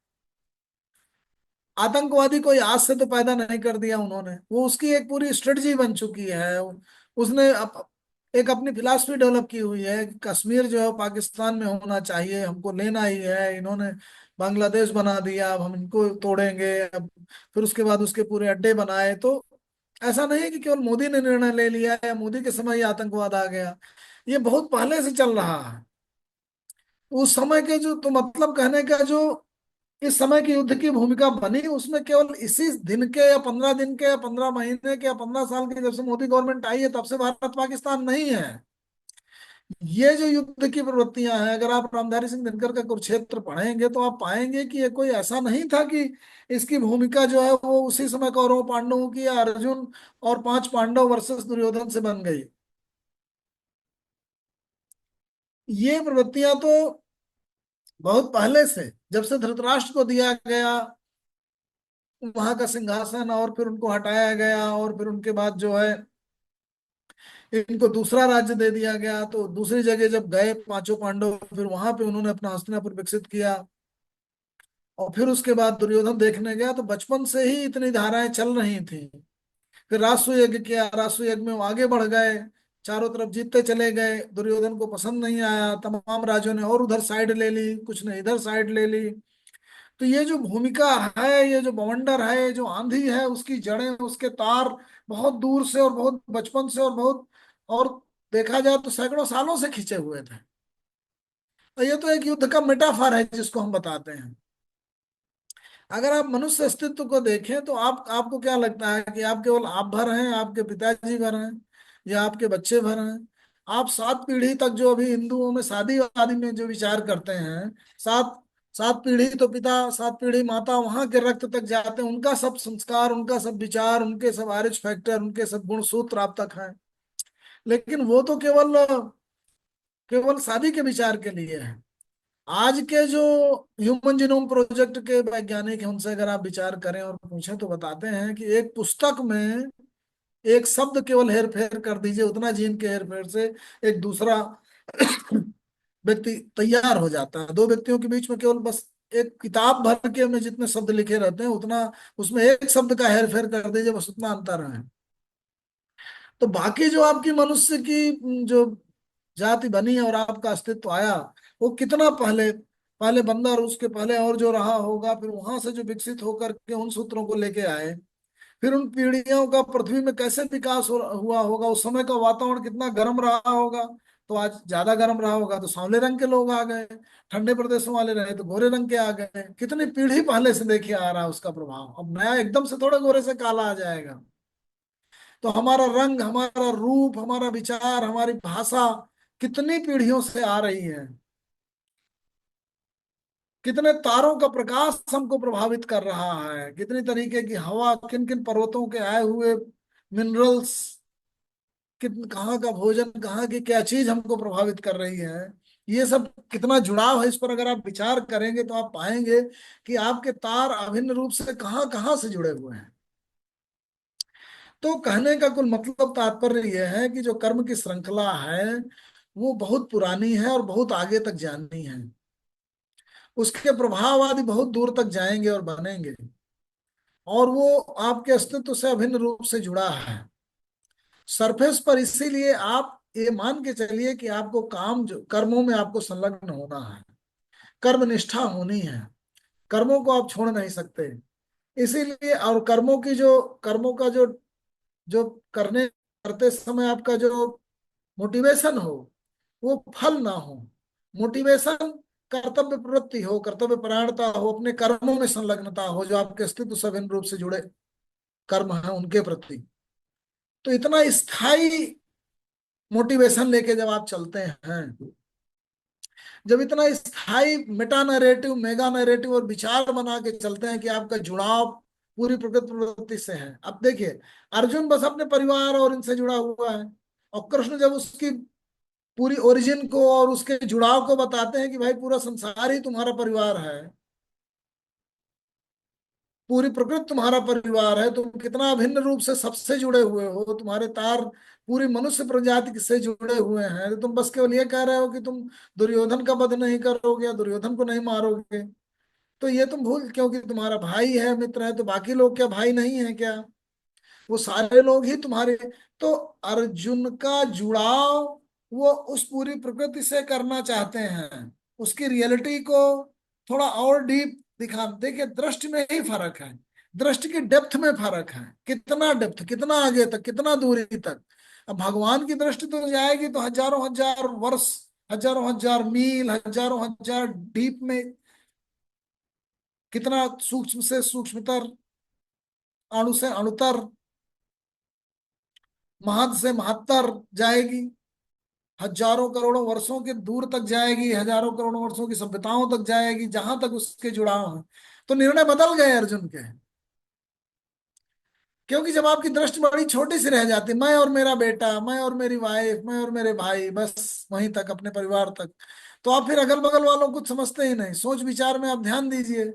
आतंकवादी कोई आज से तो पैदा नहीं कर दिया उन्होंने, वो उसकी एक पूरी स्ट्रेटजी बन चुकी है। उसने एक अपनी फिलॉसफी डेवलप की हुई है कि कश्मीर जो है वो पाकिस्तान में होना चाहिए, हमको लेना ही है। इन्होंने बांग्लादेश बना दिया, अब हम इनको तोड़ेंगे। अब फिर उसके बाद उसके पूरे अड्डे बनाए। तो ऐसा नहीं है कि केवल मोदी ने निर्णय ले लिया या मोदी के समय ही आतंकवाद आ गया, ये बहुत पहले से चल रहा है। उस समय के जो, तो मतलब कहने का जो इस समय की युद्ध की भूमिका बनी, उसमें केवल इसी दिन के या 15 दिन के या 15 महीने के या 15 साल के, जब से मोदी गवर्नमेंट आई है तब से भारत पाकिस्तान नहीं है। ये जो युद्ध की प्रवृत्तियां हैं, अगर आप रामधारी सिंह दिनकर का कुरुक्षेत्र पढ़ेंगे तो आप पाएंगे कि ये कोई ऐसा नहीं था कि इसकी भूमिका जो है वो उसी समय कौरव पांडवों की या अर्जुन और 5 पांडव वर्सेस दुर्योधन से बन गई। ये प्रवृत्तियां तो बहुत पहले से, जब से धृतराष्ट्र को दिया गया वहां का सिंहासन और फिर उनको हटाया गया, और फिर उनके बाद जो है इनको दूसरा राज्य दे दिया गया, तो दूसरी जगह जब गए 5 पांडव, फिर वहां पे उन्होंने अपना हस्तिनापुर विकसित किया। और फिर उसके बाद दुर्योधन देखने गया, तो बचपन से ही इतनी धाराएं चल रही थी। फिर राष्ट्र यज्ञ किया, राष्ट्र यज्ञ में वो आगे बढ़ गए, चारों तरफ जीतते चले गए। दुर्योधन को पसंद नहीं आया, तमाम राज्यों ने और उधर साइड ले ली, कुछ ने इधर साइड ले ली। तो ये जो भूमिका है, ये जो बवंडर है, ये जो आंधी है, उसकी जड़ें, उसके तार बहुत दूर से और बहुत बचपन से और बहुत, और देखा जाए तो सैकड़ों सालों से खींचे हुए थे। तो ये तो एक युद्ध का मेटाफर है जिसको हम बताते हैं। अगर आप मनुष्य अस्तित्व को देखें तो आपको क्या लगता है कि आप केवल आप भर हैं, आपके पिताजी भर हैं, या आपके बच्चे भर हैं? आप 7 पीढ़ी तक, जो अभी हिंदुओं में शादी वादी में जो विचार करते हैं, सात सात पीढ़ी तो पिता, 7 पीढ़ी माता, वहां के रक्त तक जाते हैं, उनका सब संस्कार, उनका सब विचार, उनके सब आरिज फैक्टर, उनके सब गुण सूत्र आप तक हैं। लेकिन वो तो केवल केवल शादी के विचार के लिए है। आज के जो ह्यूमन जीनोम प्रोजेक्ट के वैज्ञानिक हैं, उनसे अगर आप विचार करें और पूछें तो बताते हैं कि एक पुस्तक में एक शब्द केवल हेर फेर कर दीजिए, उतना जीन के हेर फेर से एक दूसरा व्यक्ति तैयार हो जाता है। दो व्यक्तियों के बीच में केवल बस एक किताब भर के में जितने शब्द लिखे रहते हैं उतना, उसमें एक शब्द का हेर फेर कर दीजिए, बस उतना अंतर है। तो बाकी जो आपकी मनुष्य की जो जाति बनी और आपका अस्तित्व आया, वो कितना पहले, पहले बंदर, उसके पहले और जो रहा होगा, फिर वहां से जो विकसित होकर के उन सूत्रों को लेके आए, फिर उन पीढ़ियों का पृथ्वी में कैसे विकास हुआ होगा, उस समय का वातावरण कितना गर्म रहा होगा। तो आज ज्यादा गर्म रहा होगा तो सांवले रंग के लोग आ गए, ठंडे प्रदेशों वाले रहे तो गोरे रंग के आ गए। कितनी पीढ़ी पहले से देखिए आ रहा है उसका प्रभाव, अब नया एकदम से थोड़ा गोरे से काला आ जाएगा। तो हमारा रंग, हमारा रूप, हमारा विचार, हमारी भाषा कितनी पीढ़ियों से आ रही है। कितने तारों का प्रकाश हमको प्रभावित कर रहा है, कितनी तरीके की हवा, किन किन पर्वतों के आए हुए मिनरल्स, किन कहाँ का भोजन, कहाँ की क्या चीज हमको प्रभावित कर रही है। ये सब कितना जुड़ाव है, इस पर अगर आप विचार करेंगे तो आप पाएंगे कि आपके तार अभिन्न रूप से कहाँ कहाँ से जुड़े हुए हैं। तो कहने का कुल मतलब, तात्पर्य यह है कि जो कर्म की श्रृंखला है वो बहुत पुरानी है और बहुत आगे तक जानी है। उसके प्रभाव आदि बहुत दूर तक जाएंगे और बनेंगे, और वो आपके अस्तित्व से अभिन्न रूप से जुड़ा है। सरफेस पर इसीलिए आप ये मान के चलिए कि आपको काम, जो कर्मों में आपको संलग्न होना है, कर्म निष्ठा होनी है, कर्मों को आप छोड़ नहीं सकते। इसीलिए, और कर्मों का जो जो करने करते समय आपका जो मोटिवेशन हो, वो फल ना हो। मोटिवेशन कर्तव्य प्रवृत्ति हो, कर्तव्य परायणता हो, अपने कर्मों में संलग्नता हो, जो आपके अस्तित्व से अभिन्न रूप से जुड़े कर्म हैं उनके प्रति। तो इतना स्थायी मोटिवेशन लेके जब आप चलते हैं, जब इतना स्थायी मेटा नैरेटिव, मेगा नैरेटिव और विचार बना के चलते हैं कि आपका जुड़ाव पूरी प्रकृति प्रवृत्ति से है। अब देखिए, अर्जुन बस अपने परिवार और इनसे जुड़ा हुआ है, और कृष्ण जब उसकी पूरी ओरिजिन को और उसके जुड़ाव को बताते हैं कि भाई पूरा संसार ही तुम्हारा परिवार है, पूरी प्रकृति तुम्हारा परिवार है, तुम कितना अभिन्न रूप से सबसे जुड़े हुए हो, तुम्हारे तार पूरी मनुष्य प्रजाति से जुड़े हुए हैं, तो तुम बस केवल ये कह रहे हो कि तुम दुर्योधन का वध नहीं करोगे या दुर्योधन को नहीं मारोगे। तो ये तुम भूल, क्योंकि तुम्हारा भाई है, मित्र है, तो बाकी लोग क्या भाई नहीं है क्या? वो सारे लोग ही तुम्हारे। तो अर्जुन का जुड़ाव वो उस पूरी प्रकृति से करना चाहते हैं, उसकी रियलिटी को थोड़ा और डीप दिखा। देखिए, दृष्टि में ही फर्क है, दृष्टि की डेप्थ में फर्क है, कितना डेप्थ, कितना आगे तक, कितना दूरी तक। अब भगवान की दृष्टि तो जाएगी तो हजारों हजार वर्ष, हजारों हजार मील, हजारों हजार डीप में, कितना सूक्ष्म से सूक्ष्मतर, अणु से अणुतर, महद से महत्तर जाएगी, हजारों करोड़ों वर्षों के दूर तक जाएगी, हजारों करोड़ों वर्षों की सभ्यताओं तक जाएगी, जहां तक उसके जुड़ाव है। तो निर्णय बदल गए अर्जुन के, क्योंकि जब आपकी दृष्टि बड़ी छोटी सी रह जाती, मैं और मेरा बेटा, मैं और मेरी वाइफ, मैं और मेरे भाई, बस वहीं तक, अपने परिवार तक, तो आप फिर अगल बगल वालों को कुछ समझते ही नहीं। सोच विचार में आप ध्यान दीजिए,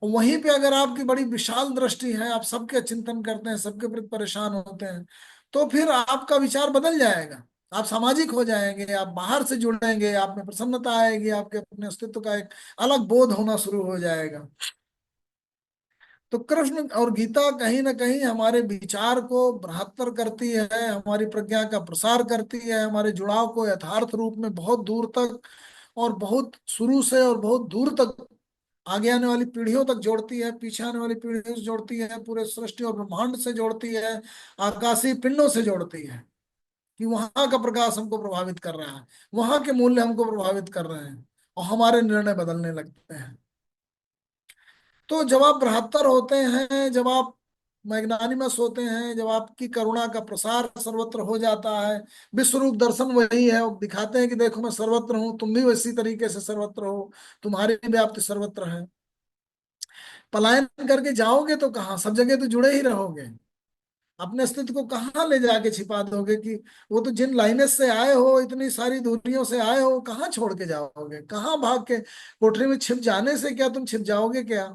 वहीं पे अगर आपकी बड़ी विशाल दृष्टि है, आप सबके चिंतन करते हैं, सबके प्रति परेशान होते हैं, तो फिर आपका विचार बदल जाएगा। आप सामाजिक हो जाएंगे, आप बाहर से जुड़ेंगे, आप में प्रसन्नता आएगी, आपके अपने अस्तित्व का एक अलग बोध होना शुरू हो जाएगा। तो कृष्ण और गीता कहीं ना कहीं हमारे विचार को बृहत्तर करती है, हमारी प्रज्ञा का प्रसार करती है, हमारे जुड़ाव को यथार्थ रूप में बहुत दूर तक और बहुत शुरू से और बहुत दूर तक आगे आने वाली पीढ़ियों तक जोड़ती है, पीछे आने वाली पीढ़ियों से जोड़ती है, पूरे सृष्टि और ब्रह्मांड से जोड़ती है, आकाशीय पिंडों से जोड़ती है, कि वहां का प्रकाश हमको प्रभावित कर रहा है, वहां के मूल्य हमको प्रभावित कर रहे हैं, और हमारे निर्णय बदलने लगते हैं। तो जब आप बृहत्तर होते हैं, जब आप मैग्नानिमस होते हैं, जब आपकी करुणा का प्रसार सर्वत्र हो जाता है, विश्व रूप दर्शन वही है, वो दिखाते हैं कि देखो मैं सर्वत्र हूँ, तुम भी वैसी तरीके से सर्वत्र हो, तुम्हारी व्याप्ति सर्वत्र है। पलायन करके जाओगे तो कहाँ, सब जगह तो जुड़े ही रहोगे, अपने अस्तित्व को कहाँ ले जाके छिपा दोगे? कि वो तो जिन लाइनेस से आए हो, इतनी सारी दूरियों से आए हो, कहाँ छोड़ के जाओगे, कहाँ भाग के? कोठरी में छिप जाने से क्या तुम छिप जाओगे क्या?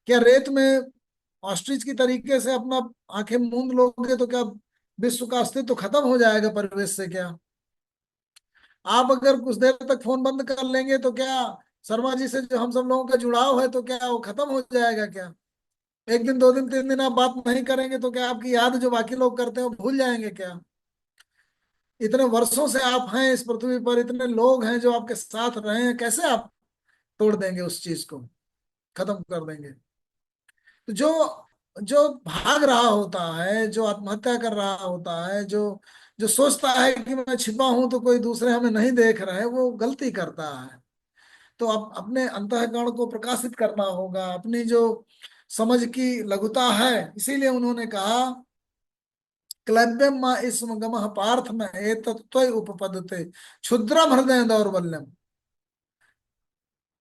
क्या रेत में ऑस्ट्रिच की तरीके से अपना आंखें मूंद लोगे तो क्या विश्व का अस्तित्व तो खत्म हो जाएगा परिवेश से क्या? आप अगर कुछ देर तक फोन बंद कर लेंगे तो क्या शर्मा जी से जो हम सब लोगों का जुड़ाव है तो क्या वो खत्म हो जाएगा क्या? एक दिन, दो दिन, तीन दिन आप बात नहीं करेंगे तो क्या आपकी याद जो बाकी लोग करते हैं वो भूल जाएंगे क्या? इतने वर्षों से आप हैं इस पृथ्वी पर, इतने लोग हैं जो आपके साथ रहे हैं, कैसे आप तोड़ देंगे उस चीज को, खत्म कर देंगे? तो जो जो भाग रहा होता है, जो आत्महत्या कर रहा होता है, जो जो सोचता है कि मैं छिपा हूं तो कोई दूसरे हमें नहीं देख रहे, वो गलती करता है। तो आप अपने अंतःकरण को प्रकाशित करना होगा, अपनी जो समझ की लघुता है, इसीलिए उन्होंने कहा क्लैब्यम मा इसम गमः पार्थ में एतत् उपपदते क्षुद्रम हृदय दौर्बल्यम।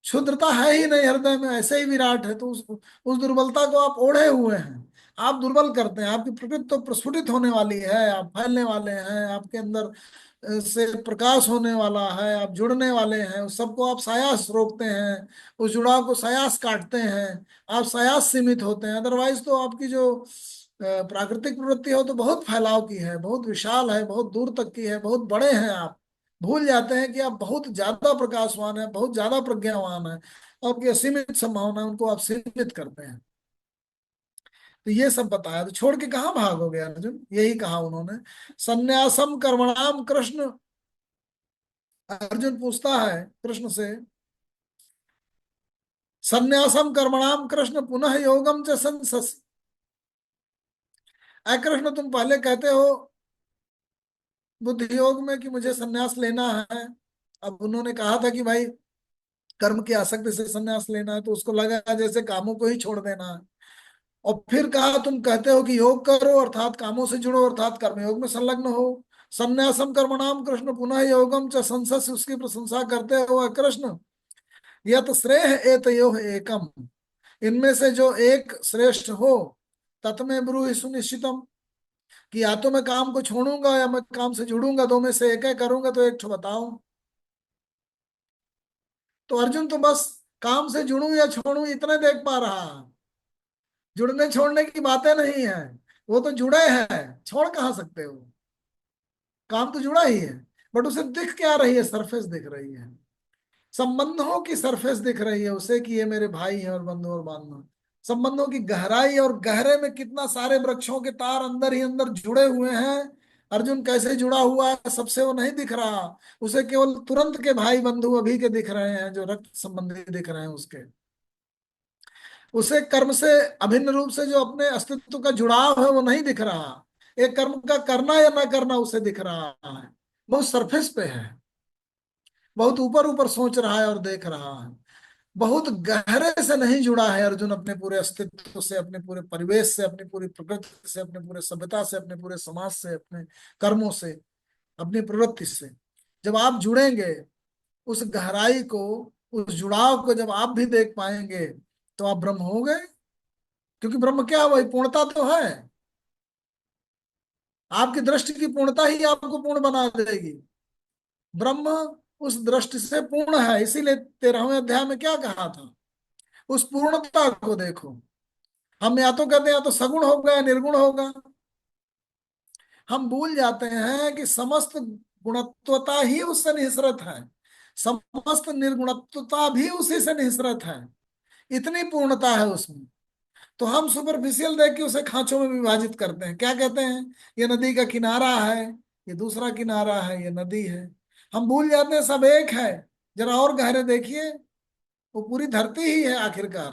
क्षुद्रता है ही नहीं हृदय में, ऐसे ही विराट है, तो उस दुर्बलता को आप ओढ़े हुए हैं, आप दुर्बल करते हैं। आपकी प्रकृति तो प्रस्फुटित होने वाली है, आप फैलने वाले हैं, आपके अंदर से प्रकाश होने वाला है, आप जुड़ने वाले हैं, उस सबको आप सायास रोकते हैं, उस जुड़ाव को सायास काटते हैं, आप सायास सीमित होते हैं। अदरवाइज तो आपकी जो प्राकृतिक प्रवृत्ति हो तो बहुत फैलाव की है, बहुत विशाल है, बहुत दूर तक की है, बहुत बड़े हैं आप। भूल जाते हैं कि आप बहुत ज्यादा प्रकाशवान हैं, बहुत ज्यादा प्रज्ञावान हैं, आपकी असीमित संभावना है, उनको आप सीमित करते हैं। तो ये सब बताया, तो छोड़ के कहाँ भागोगे अर्जुन, यही कहा उन्होंने। संन्यासम कर्मणाम कृष्ण, अर्जुन पूछता है कृष्ण से, संन्यासम कर्मणाम कृष्ण पुनः योगम च संसस। अ कृष्ण, तुम पहले कहते हो बुद्धि योग में कि मुझे संन्यास लेना है। अब उन्होंने कहा था कि भाई कर्म की आसक्ति से संन्यास लेना है, तो उसको लगा जैसे कामों को ही छोड़ देना है। और फिर कहा तुम कहते हो कि योग करो अर्थात कामों से जुड़ो, अर्थात कर्मयोग में संलग्न हो। संन्यासम कर्मणाम कृष्ण पुनः योगम च संसस, उसकी प्रशंसा करते हो कृष्ण। यत श्रेय एतयोः एकम, इनमें से जो एक श्रेष्ठ हो, तत्मे ब्रूहि सुनिश्चितम, कि या तो मैं काम को छोड़ूंगा या मैं काम से जुड़ूंगा, दो में से एक है करूंगा, तो एक ठो बताओ। तो अर्जुन तो बस काम से जुड़ूं या छोड़ूं इतने देख पा रहा है, जुड़ने छोड़ने की बातें नहीं है। वो तो जुड़े हैं, छोड़ कहाँ सकते हो, काम तो जुड़ा ही है। बट उसे दिख क्या रही है? सरफेस दिख रही है, संबंधों की सरफेस दिख रही है उसे, कि ये मेरे भाई हैं और बंधु और बांधव। संबंधों की गहराई और गहरे में कितना सारे वृक्षों के तार अंदर ही अंदर जुड़े हुए हैं। अर्जुन कैसे जुड़ा हुआ है सबसे वो नहीं दिख रहा, उसे केवल तुरंत के भाई बंधु अभी के दिख रहे हैं, जो रक्त संबंधी दिख रहे हैं उसके। उसे कर्म से अभिन्न रूप से जो अपने अस्तित्व का जुड़ाव है वो नहीं दिख रहा। एक कर्म का करना या ना करना उसे दिख रहा है, बहुत सरफेस पे है, बहुत ऊपर ऊपर सोच रहा है और देख रहा है, बहुत गहरे से नहीं जुड़ा है अर्जुन अपने पूरे अस्तित्व से, अपने पूरे परिवेश से, अपनी पूरी प्रकृति से, अपने पूरे सभ्यता से, अपने पूरे समाज से, अपने कर्मों से, अपनी प्रवृत्ति से। जब आप जुड़ेंगे उस गहराई को, उस जुड़ाव को जब आप भी देख पाएंगे, तो आप ब्रह्म हो गए। क्योंकि ब्रह्म क्या है? वही पूर्णता तो है। आपकी दृष्टि की पूर्णता ही आपको पूर्ण बना देगी। ब्रह्म उस दृष्टि से पूर्ण है, इसीलिए 13वें अध्याय में क्या कहा था? उस पूर्णता को देखो। हम या तो कहते हैं या तो सगुण होगा या निर्गुण होगा। हम भूल जाते हैं कि समस्त गुणत्वता ही उससे निःसृत है, समस्त निर्गुणत्वता भी उसी से निःसृत है, इतनी पूर्णता है उसमें। तो हम सुपरफिशियल देख के उसे खांचों में विभाजित करते हैं, क्या कहते हैं? ये नदी का किनारा है, ये दूसरा किनारा है, ये नदी है। हम भूल जाते हैं सब एक है। जरा और गहरे देखिए, वो पूरी धरती ही है आखिरकार।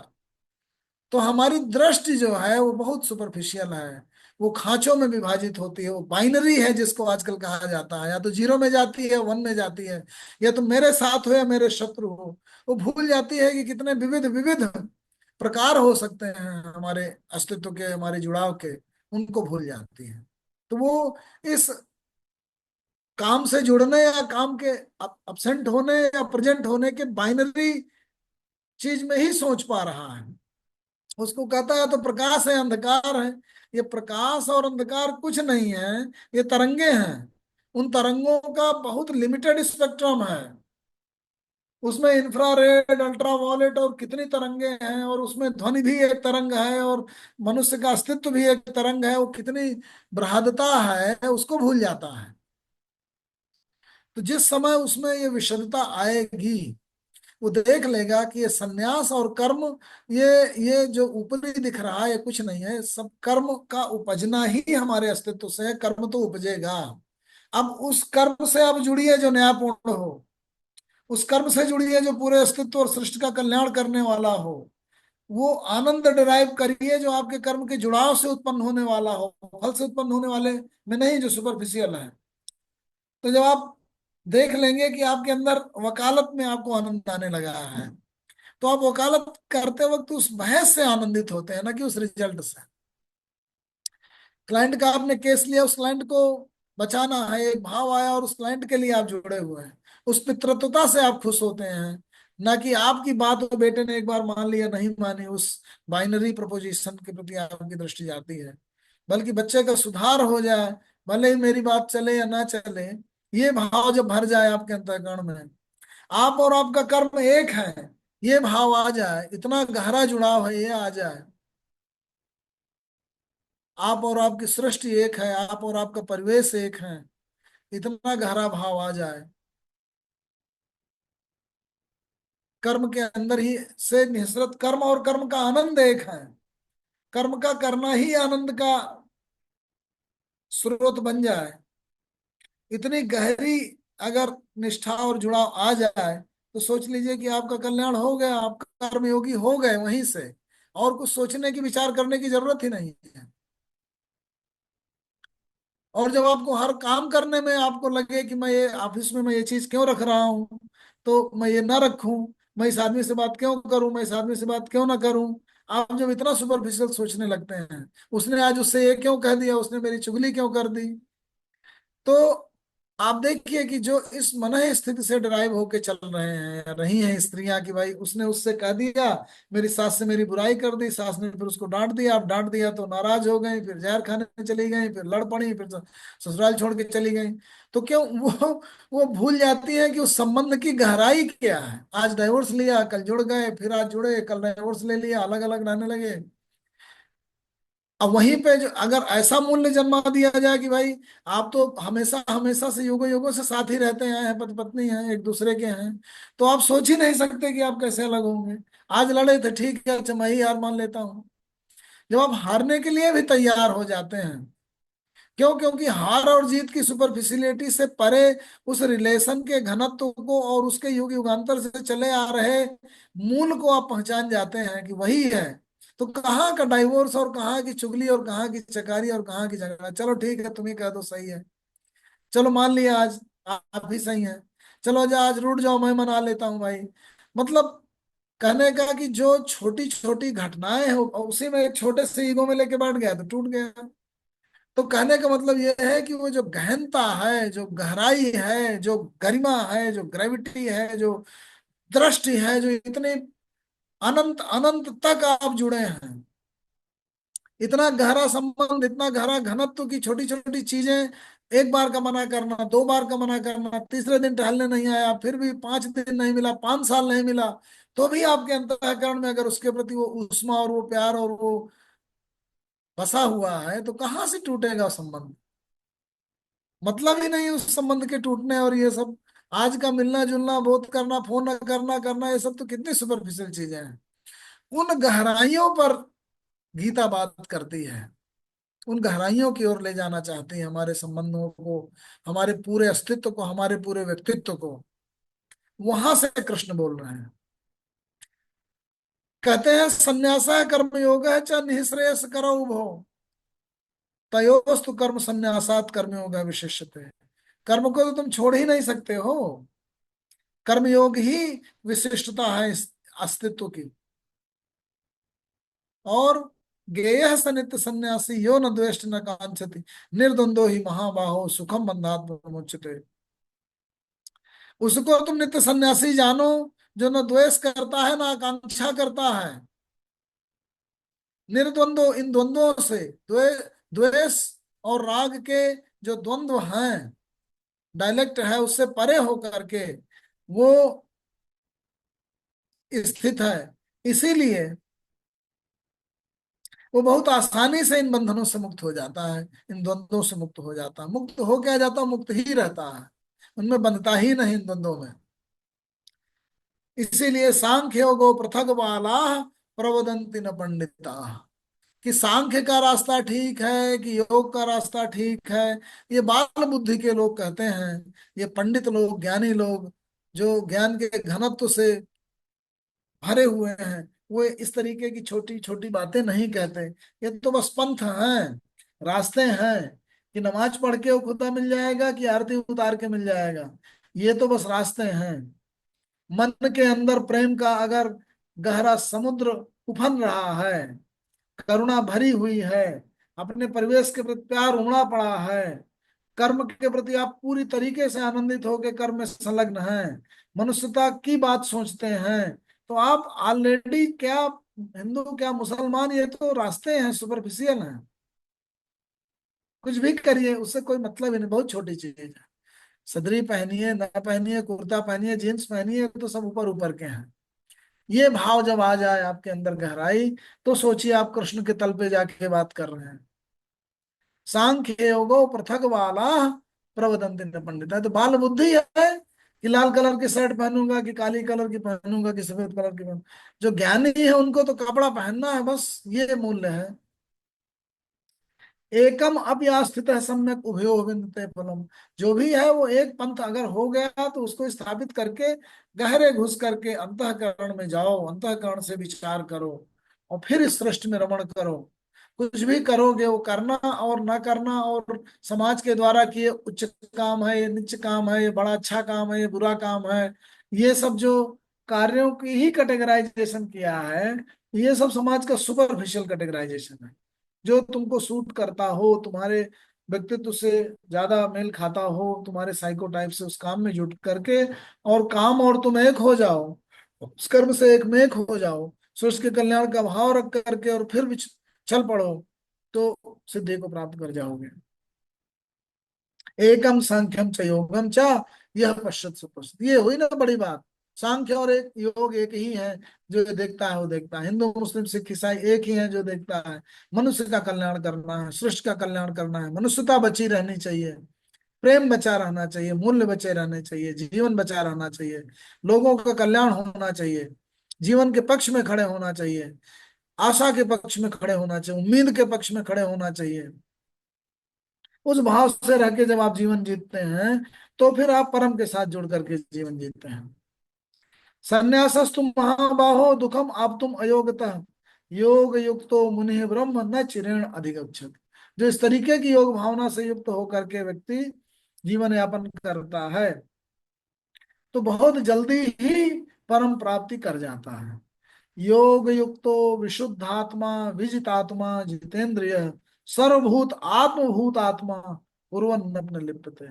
तो हमारी दृष्टि जो है वो बहुत सुपरफिशियल है, वो खांचों में विभाजित होती है, वो बाइनरी है जिसको आजकल कहा जाता है, या तो जीरो में जाती है, वन में जाती है, या तो मेरे साथ हो या मेरे शत्रु हो। वो भूल जाती है कि कितने विविध विविध प्रकार हो सकते हैं हमारे अस्तित्व के, हमारे जुड़ाव के, उनको भूल जाती है। तो वो इस काम से जुड़ने या काम के absent होने या प्रेजेंट होने के बाइनरी चीज में ही सोच पा रहा है। उसको कहता है तो प्रकाश है अंधकार है। ये प्रकाश और अंधकार कुछ नहीं है, ये तरंगे हैं। उन तरंगों का बहुत लिमिटेड स्पेक्ट्रम है। उसमें इंफ्रारेड, अल्ट्रावायलेट और कितनी तरंगे हैं, और उसमें ध्वनि भी एक तरंग है, और मनुष्य का अस्तित्व भी एक तरंग है। वो कितनी बृहदता है उसको भूल जाता है। तो जिस समय उसमें ये विशदता आएगी, वो देख लेगा कि ये सन्यास और कर्म, ये ये जो ऊपरी दिख रहा है ये कुछ नहीं है, सब कर्म का उपजना ही हमारे अस्तित्व से है। कर्म तो उपजेगा। अब उस कर्म से आप जुड़िए जो न्यायपूर्ण हो, उस कर्म से जुड़िए जो पूरे अस्तित्व और सृष्टि का कल्याण करने वाला हो। वो आनंद डिराइव करिए जो आपके कर्म के जुड़ाव से उत्पन्न होने वाला हो, फल से उत्पन्न होने वाले में नहीं, जो सुपरफिशियल है। तो जब आप देख लेंगे कि आपके अंदर वकालत में आपको आनंद आने लगा है, तो आप वकालत करते वक्त उस बहस से आनंदित होते हैं, ना कि उस रिजल्ट से। क्लाइंट का आपने केस लिया, उस क्लाइंट को बचाना है, एक भाव आया और उस क्लाइंट के लिए आप जुड़े हुए हैं, उस पितृत्वता से आप खुश होते हैं। ना कि आपकी बात वो बेटे ने एक बार मान लिया, नहीं मानी, उस बाइनरी प्रपोजिशन के प्रति आपकी दृष्टि जाती है। बल्कि बच्चे का सुधार हो जाए, भले ही मेरी बात चले या ना चले, ये भाव जब भर जाए आपके अंतःकरण में, आप और आपका कर्म एक है, ये भाव आ जाए, इतना गहरा जुड़ाव है ये आ जाए, आप और आपकी सृष्टि एक है, आप और आपका परिवेश एक है, इतना गहरा भाव आ जाए, कर्म के अंदर ही से निःसृत कर्म और कर्म का आनंद एक है, कर्म का करना ही आनंद का स्रोत बन जाए, इतनी गहरी अगर निष्ठा और जुड़ाव आ जाए, तो सोच लीजिए कि आपका कल्याण हो गया, आप कर्म योगी हो गए वहीं से। और कुछ सोचने की, विचार करने की जरूरत ही नहीं है। और जब आपको हर काम करने में आपको लगे कि मैं ये ऑफिस में मैं ये चीज क्यों रख रहा हूँ, तो मैं ये ना रखूं, मैं इस आदमी से बात क्यों करूं, मैं इस आदमी से बात क्यों ना करूं, आप जब इतना सुपरफिशियल सोचने लगते हैं, उसने आज उससे ये क्यों कह दिया, उसने मेरी चुगली क्यों कर दी, तो आप देखिए कि जो इस मनः स्थिति से ड्राइव होके चल रहे हैं, रही हैं स्त्रियां, कि भाई उसने उससे कह दिया, मेरी सास से मेरी बुराई कर दी, सास ने फिर उसको डांट दिया, अब डांट दिया तो नाराज हो गई, फिर जहर खाने चली गई, फिर लड़ पड़ी, फिर ससुराल छोड़ के चली गई। तो क्यों वो भूल जाती है कि उस संबंध की गहराई क्या है। आज डाइवोर्स लिया, कल जुड़ गए, फिर आज जुड़े, कल डाइवोर्स ले लिया, अलग अलग रहने लगे। अब वहीं पे जो अगर ऐसा मूल्य जन्मा दिया जाए कि भाई आप तो हमेशा हमेशा से युगों युगों से साथ ही रहते हैं, पति पत्नी हैं, एक दूसरे के हैं, तो आप सोच ही नहीं सकते कि आप कैसे अलग होंगे। आज लड़े थे, ठीक है, अच्छा मैं ही हार मान लेता हूँ। जब आप हारने के लिए भी तैयार हो जाते हैं, क्यों? क्योंकि हार और जीत की सुपरफिशियलिटी से परे उस रिलेशन के घनत्व को और उसके युग युगांतर से चले आ रहे मूल को आप पहचान जाते हैं कि वही है। तो कहाँ का डाइवोर्स, और कहाँ की चुगली, और कहाँ की चकारी, और कहाँ की झगड़ा। चलो ठीक है, तुम ही कह दो सही है, चलो मान लिया आज आप ही सही है, चलो आज आज रूठ जाओ, मैं मना लेता हूँ भाई। मतलब कहने का कि जो छोटी छोटी घटनाएं हो, उसी में एक छोटे से ईगो में लेके बैठ गया तो टूट गया। तो कहने का मतलब यह है कि वो जो गहनता है, जो गहराई है, जो गरिमा है, जो ग्रेविटी है, जो दृष्टि है, जो इतने अनंत अनंत तक आप जुड़े हैं, इतना गहरा संबंध, इतना गहरा घनत्व की छोटी छोटी चीजें, एक बार का मना करना, दो बार का मना करना, तीसरे दिन टहलने नहीं आया, फिर भी 5 दिन नहीं मिला, 5 साल नहीं मिला, तो भी आपके अंतःकरण में अगर उसके प्रति वो उष्मा और वो प्यार और वो बसा हुआ है, तो कहाँ से टूटेगा संबंध। मतलब ही नहीं उस संबंध के टूटने। और ये सब आज का मिलना जुलना, बात करना, फोन करना करना, ये सब तो कितनी सुपरफिशियल चीजें हैं। उन गहराइयों पर गीता बात करती है, उन गहराइयों की ओर ले जाना चाहती है हमारे संबंधों को, हमारे पूरे अस्तित्व को, हमारे पूरे व्यक्तित्व को। वहां से कृष्ण बोल रहे हैं। कहते हैं संन्यासा कर्म योग है च निःश्रेयस करो उभो, तयोस्तु कर्म संन्यासात कर्मयोग विशिष्यते। कर्म को तो तुम छोड़ ही नहीं सकते हो, कर्मयोग ही विशिष्टता है इस अस्तित्व की। और गेयः स नित्य सन्यासी यो न द्वेष्ट न कांक्षति निर्द्वंदो ही महाबाहो सुखम बंधात विमुच्यते। उसको तुम नित्य सन्यासी जानो जो न द्वेष करता है ना आकांक्षा करता है। निर्द्वंदो, इन द्वंद्वों से, द्वेष और राग के जो द्वंद्व हैं, डायलेक्ट है, उससे परे होकर के वो स्थित है। इसीलिए वो बहुत आसानी से इन बंधनों से मुक्त हो जाता है, इन द्वंद्वों से मुक्त हो जाता है। मुक्त हो क्या जाता है? मुक्त ही रहता है, उनमें बंधता ही नहीं इन द्वंद्वों में। इसीलिए सांख्य योगो पृथक बाला प्रवदंति न पंडिता, कि सांख्य का रास्ता ठीक है कि योग का रास्ता ठीक है, ये बाल बुद्धि के लोग कहते हैं। ये पंडित लोग, ज्ञानी लोग, जो ज्ञान के घनत्व से भरे हुए हैं, वो इस तरीके की छोटी छोटी बातें नहीं कहते। ये तो बस पंथ हैं, रास्ते हैं, कि नमाज पढ़ के वो खुदा मिल जाएगा कि आरती उतार के मिल जाएगा। ये तो बस रास्ते हैं। मन के अंदर प्रेम का अगर गहरा समुद्र उफन रहा है, करुणा भरी हुई है, अपने परिवेश के प्रति प्यार उमड़ा पड़ा है, कर्म के प्रति आप पूरी तरीके से आनंदित होकर कर्म में संलग्न हैं, मनुष्यता की बात सोचते हैं, तो आप ऑलरेडी, क्या हिंदू क्या मुसलमान, ये तो रास्ते हैं, सुपरफिशियल हैं। कुछ भी करिए उससे कोई मतलब ही नहीं, बहुत छोटी चीज है। सदरी पहनिए ना पहनिए, कुर्ता पहनिए, जीन्स पहनिए, तो सब ऊपर ऊपर के हैं। ये भाव जब आ जाए आपके अंदर गहराई, तो सोचिए आप कृष्ण के तल पे जाके बात कर रहे हैं। सांख्य योगो पृथक वाला प्रवदंति न पंडित है, तो बाल बुद्धि है कि लाल कलर की शर्ट पहनूंगा कि काली कलर की पहनूंगा कि सफेद कलर की पहनूंगा। जो ज्ञानी है उनको तो कपड़ा पहनना है बस, ये मूल्य है। एकम अव्यास्थित है सम्यक उभयो विन्दते फलम, जो भी है वो एक पंथ अगर हो गया तो उसको स्थापित करके गहरे घुस करके अंतःकरण में जाओ, अंतःकरण से विचार करो और फिर इस सृष्टि में रमण करो। कुछ भी करोगे वो करना और ना करना, और समाज के द्वारा किए उच्च काम है, ये नीच काम है, ये बड़ा अच्छा काम है, ये बुरा काम है, ये सब जो कार्यों की ही कैटेगराइजेशन किया है, ये सब समाज का सुपरफिशियल कैटेगराइजेशन है। जो तुमको सूट करता हो, तुम्हारे व्यक्तित्व से ज्यादा मेल खाता हो, तुम्हारे साइको टाइप से, उस काम में जुट करके और काम और तुम एक हो जाओ, उस कर्म से एक में एक हो जाओ, सृष्टि के कल्याण का भाव रख करके और फिर भी चल पड़ो, तो सिद्धि को प्राप्त कर जाओगे। एकम सांख्यम च योगम च यह पश्चात सुपश्चित, ये हुई ना बड़ी बात। सांख्य और एक योग एक ही है, जो ये देखता है वो देखता है। हिंदू मुस्लिम सिख ईसाई एक ही है जो देखता है। मनुष्य का कल्याण करना है, सृष्टि का कल्याण करना है, मनुष्यता बची रहनी चाहिए, प्रेम बचा रहना चाहिए, मूल्य बचे रहने चाहिए, जीवन बचा रहना चाहिए, लोगों का कल्याण होना चाहिए, जीवन के पक्ष में खड़े होना चाहिए, आशा के पक्ष में खड़े होना चाहिए, उम्मीद के पक्ष में खड़े होना चाहिए। उस भाव से रह के जब आप जीवन जीतते हैं, तो फिर आप परम के साथ जुड़ करके जीवन जीते हैं। संन्यासस्तु महाबाहो दुखम आप तुम अयोगतः योग युक्तो मुनि ब्रह्म न चिरेण अधिगच्छत। जो इस तरीके की योग भावना से युक्त होकर के व्यक्ति जीवन यापन करता है, तो बहुत जल्दी ही परम प्राप्ति कर जाता है। योग युक्तो विशुद्धात्मा विजितात्मा जितेंद्रिय सर्वभूत आत्मभूत आत्मा पूर्वन्न लिप्यते।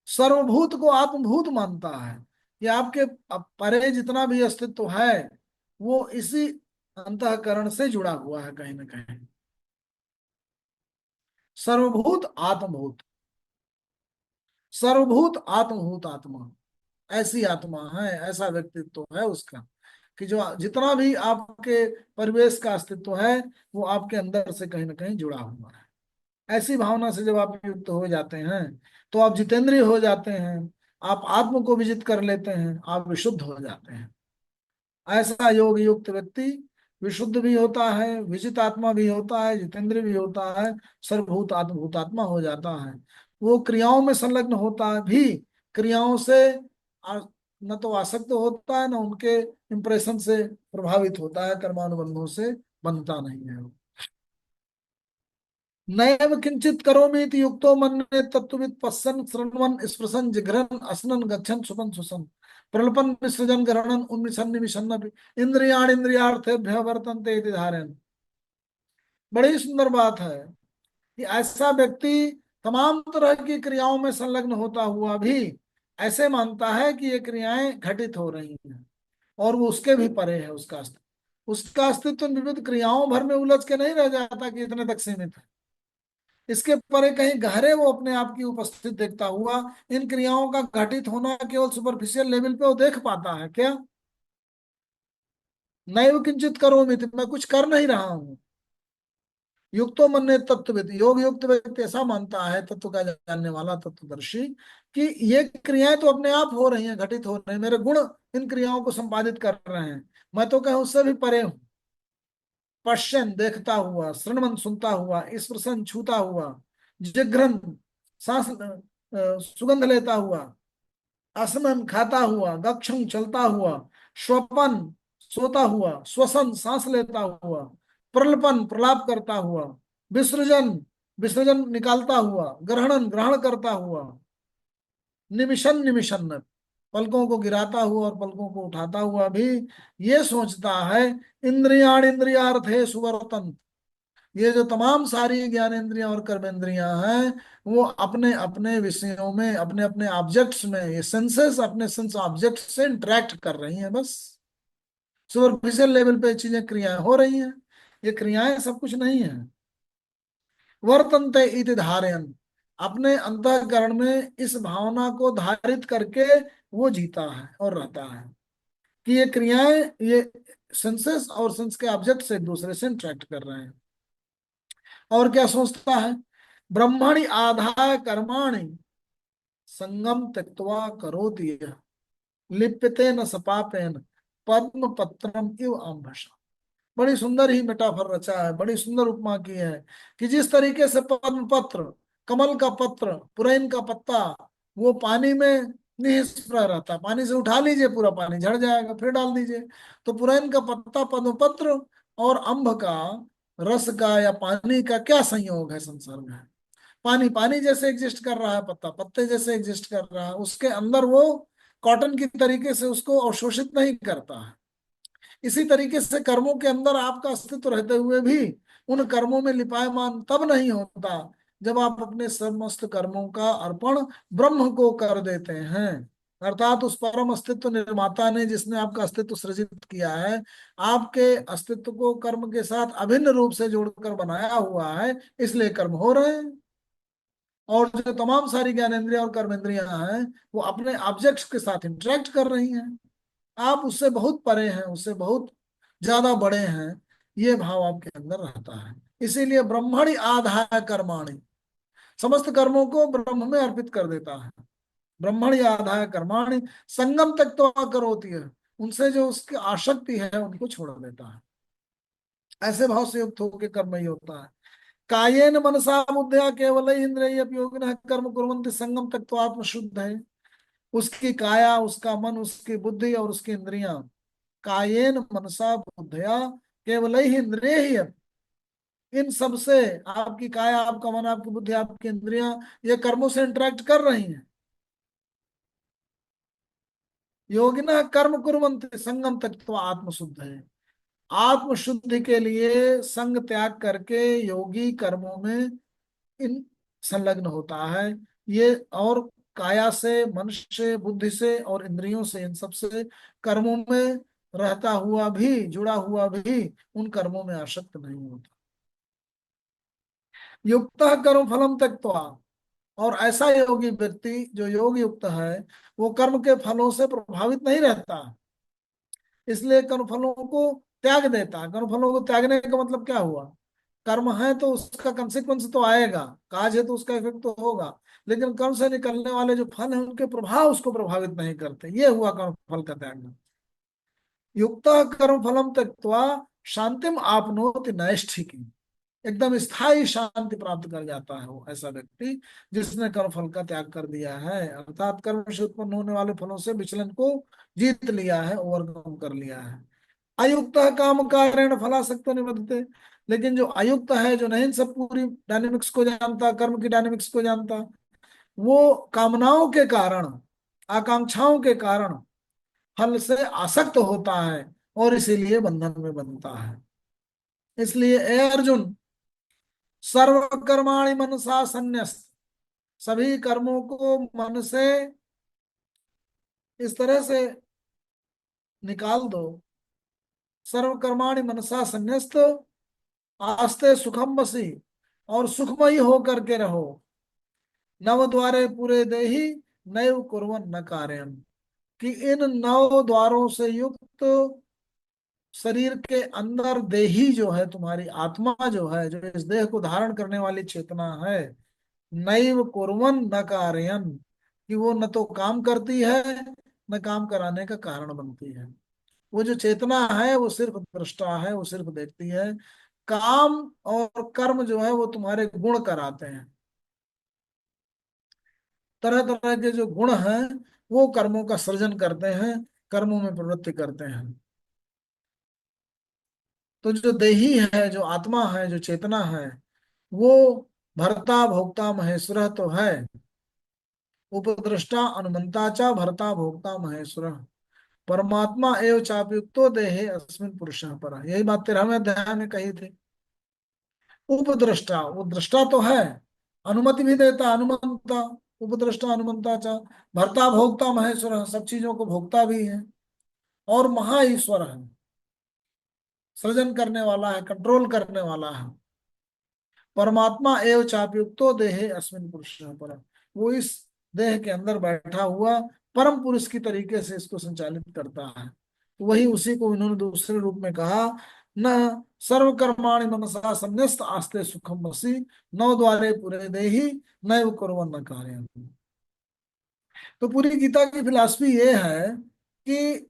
सर्वभूत को आत्मभूत मानता है, कि आपके परे जितना भी अस्तित्व है वो इसी अंतःकरण से जुड़ा हुआ है कहीं ना कहीं। सर्वभूत आत्मभूत, सर्वभूत आत्मभूत आत्मा, ऐसी आत्मा है, ऐसा व्यक्तित्व है उसका, कि जो जितना भी आपके परिवेश का अस्तित्व है वो आपके अंदर से कहीं ना कहीं जुड़ा हुआ है। ऐसी भावना से जब आप युक्त हो जाते हैं, तो आप जितेंद्रिय हो जाते हैं, आप आत्म को विजित कर लेते हैं, आप विशुद्ध हो जाते हैं। ऐसा योग युक्त व्यक्ति विशुद्ध भी होता है, विजित आत्मा भी होता है, जितेंद्रिय भी होता है, सर्वभूत आत्मभूतात्मा हो जाता है। वो क्रियाओं में संलग्न होता है भी, क्रियाओं से आ, न तो आसक्त होता है, न उनके इंप्रेशन से प्रभावित होता है, कर्मानुबंधों से बनता नहीं है। नैव किंचित करोमि इति युक्तो मन्ये तत्त्ववित् पश्यन् शृण्वन् स्पृशन् जिघ्रन् असनन् गच्छन् सुपन् सुसन् प्रलपन् विसृजन् ग्रहणन् उन्मिषन् निमिषन्नपि इंद्रियाणीन्द्रियार्थेभ्यः वर्तन्ते इति धारयन्। बड़ी सुंदर बात है कि ऐसा व्यक्ति तमाम तरह की क्रियाओं में संलग्न होता हुआ भी ऐसे मानता है कि ये क्रियाएं घटित हो रही हैं, और वो उसके भी परे है। उसका अस्तित्व विविध क्रियाओं भर में उलझ के नहीं रह जाता कि इतने तक सीमित है। इसके परे कहीं गहरे वो अपने आप की उपस्थित देखता हुआ इन क्रियाओं का घटित होना केवल सुपरफिशियल लेवल पे वो देख पाता है क्या? नैव किंचित करोमि, मैं कुछ कर नहीं रहा हूं। युक्तो मन्ये तत्वविद, योग युक्त व्यक्ति ऐसा मानता है, तत्व का जानने वाला तत्वदर्शी, कि ये क्रियाएं तो अपने आप हो रही हैं, घटित हो रही हैं, मेरे गुण इन क्रियाओं को संपादित कर रहे हैं, मैं तो कहूं उससे भी परे हूं। पश्यन देखता हुआ, श्रवण सुनता हुआ, स्पर्शन छूता हुआ, जिघ्रन सांस सुगंध लेता हुआ, आसमन खाता हुआ, गक्षम चलता हुआ, श्वपन सोता हुआ, श्वसन सांस लेता हुआ, प्रलपन प्रलाप करता हुआ, विसर्जन विसर्जन निकालता हुआ, ग्रहणन ग्रहण करता हुआ, निमिषन निमिषन पलकों को गिराता हुआ और पलकों को उठाता हुआ भी ये सोचता है, इंद्रियाण इंद्रियार्थे सुवर्तन, ये जो तमाम सारी ज्ञानेंद्रियां और कर्मेंद्रियां हैं वो अपने अपने विषयों में, अपने अपने ऑब्जेक्ट्स में, ये सेंसेस अपने सेंस ऑब्जेक्ट से इंटरेक्ट कर रही हैं बस। सुपरफिशियल लेवल पे चीजें क्रियाएं हो रही हैं, ये क्रियाएं सब कुछ नहीं है। वर्तन्ते इति धारयन्, अपने अंतःकरण में इस भावना को धारित करके वो जीता है और रहता है कि ये क्रियाएं, ये सेंसेस और सेंस के ऑब्जेक्ट से एक दूसरे से इंटरेक्ट कर रहे हैं। और क्या सोचता है? ब्रह्मणि आधाय कर्माणि संगम त्यक्त्वा करोति यः, लिप्यते न सपापेन पद्म पत्रम इव आम्भसा। बड़ी सुंदर ही मेटाफर रचा है, बड़ी सुंदर उपमा की है कि जिस तरीके से पद्म पत्र, कमल का पत्र, पुरैन का पत्ता, वो पानी में निष्प्रह रहता है, पानी से उठा लीजिए पूरा पानी झड़ जाएगा, फिर डाल दीजिए। तो पुरैन का पत्ता, पद्म पत्र और अम्भ का रस का या पानी का क्या संयोग है संसार में? पानी पानी जैसे एग्जिस्ट कर रहा है, पत्ता पत्ते जैसे एग्जिस्ट कर रहा है, उसके अंदर वो कॉटन की तरीके से उसको अवशोषित नहीं करता है। इसी तरीके से कर्मों के अंदर आपका अस्तित्व रहते हुए भी उन कर्मों में लिपायमान तब नहीं होता जब आप अपने समस्त कर्मों का अर्पण ब्रह्म को कर देते हैं, अर्थात उस परम अस्तित्व निर्माता ने, जिसने आपका अस्तित्व सृजित किया है, आपके अस्तित्व को कर्म के साथ अभिन्न रूप से जोड़कर बनाया हुआ है, इसलिए कर्म हो रहे हैं। और जो तमाम सारी ज्ञानेंद्रियां और कर्मेंद्रियां हैं वो अपने ऑब्जेक्ट्स के साथ इंटरेक्ट कर रही हैं। आप उससे बहुत परे हैं, उससे बहुत ज्यादा बड़े हैं, ये भाव आपके अंदर रहता है। इसीलिए ब्रह्मणि आधाय कर्माणि, समस्त कर्मों को ब्रह्म में अर्पित कर देता है। ब्रह्मणि आधाय कर्माणि संगम तक तो करोति है, उनसे जो उसकी आसक्ति है उनको छोड़ देता है। ऐसे भाव से युक्त होकर कर्म ही होता है। कायेन मनसा बुद्धिया केवल इंद्रिय योगिनः कर्म कुर्वन्ति संगम तक तो आत्म शुद्ध है। उसकी काया, उसका मन, उसकी बुद्धि और उसकी इंद्रियां, कायेन मनसा बुद्धया केवल ही इंद्रिय ही है, इन सब से आपकी काया, आपका मन, आपकी बुद्धि, आपकी इंद्रियां ये कर्मों से इंटरेक्ट कर रही हैं। योगिना कर्म कुर्वन्ति संगम तक तो आत्म शुद्ध है। आत्म शुद्धि के लिए संग त्याग करके योगी कर्मों में इन संलग्न होता है। ये और काया से, मन से, बुद्धि से और इंद्रियों से, इन सब से कर्मों में रहता हुआ भी, जुड़ा हुआ भी उन कर्मों में आसक्त नहीं होता। युक्त कर्म फलम त्यक्त्वा, और ऐसा योगी व्यक्ति जो योग युक्त है वो कर्म के फलों से प्रभावित नहीं रहता, इसलिए कर्म फलों को त्याग देता है। कर्म फलों को त्यागने का मतलब क्या हुआ? कर्म है तो उसका कंसिक्वेंस तो आएगा, काज है तो उसका इफेक्ट तो होगा, लेकिन कर्म से निकलने वाले जो फल हैं उनके प्रभाव उसको प्रभावित नहीं करते, ये हुआ कर्म फल का त्याग। युक्त कर्म फलम त्यक्त्वा शांतिम आपनोति नैष्ठिकी, एकदम स्थायी शांति प्राप्त कर जाता है वो ऐसा व्यक्ति जिसने कर्म फल का त्याग कर दिया है, अर्थात कर्म से उत्पन्न होने वाले फलों से विचलन को जीत लिया है, ओवरकम कर लिया है। अयुक्त काम कारेण फलासक्त निबद्धते। लेकिन जो अयुक्त है, जो नहीं सब पूरी डायनेमिक्स को जानता, कर्म की डायनेमिक्स को जानता, वो कामनाओं के कारण, आकांक्षाओं के कारण फल से आसक्त होता है और इसीलिए बंधन में बनता है। इसलिए ए अर्जुन, सर्व कर्माणि मनसा संन्यस्त, सभी कर्मों को मन से इस तरह से निकाल दो। सर्व कर्माणि मनसा संन्यस्त, आस्ते सुखम बसी, और सुखमयी होकर के रहो। नव द्वारे पूरे देहि, नैव कुर्वन् न कार्यम, कि इन नौ द्वारों से युक्त शरीर के अंदर देही जो है, तुम्हारी आत्मा जो है, जो इस देह को धारण करने वाली चेतना है, नैव कुर्वन् न कारयन्, कि वो न तो काम करती है, न काम कराने का कारण बनती है। वो जो चेतना है वो सिर्फ दृष्टा है, वो सिर्फ देखती है। काम और कर्म जो है वो तुम्हारे गुण कराते हैं। तरह तरह के जो गुण हैं वो कर्मों का सृजन करते हैं, कर्मों में प्रवृत्ति करते हैं। तो जो देही है, जो आत्मा है, जो चेतना है, वो भर्ता भोक्ता महेश्वर तो है। उपद्रष्टा अनुमंता च भर्ता भोक्ता महेश्वर, परमात्मा एव चाप्युक्तो देहे अस्मिन पुरुषः परः। यही बात 13वें अध्याय में कही थी। उपद्रष्टा, वो दृष्टा तो है, अनुमति भी देता, अनुमंता, उपद्रष्टा अनुमंता च, भर्ता भोक्ता महेश्वर, सब चीजों को भोगता भी है, और महा ईश्वर है, सृजन करने वाला है, कंट्रोल करने वाला है। परमात्मा एव चापयुक्तो देहे अस्मिन पुरुष पर, वो इस देह के अंदर बैठा हुआ परम पुरुष की तरीके से इसको संचालित करता है। तो वही उसी को इन्होंने दूसरे रूप में कहा, न सर्व कर्माणि मनसा संन्यस्त आस्ते सुखम वसी, नौ द्वारे पुरे देहि, नैव कुर्वन् न कार्यम्। तो पूरी गीता की फिलॉसफी ये है कि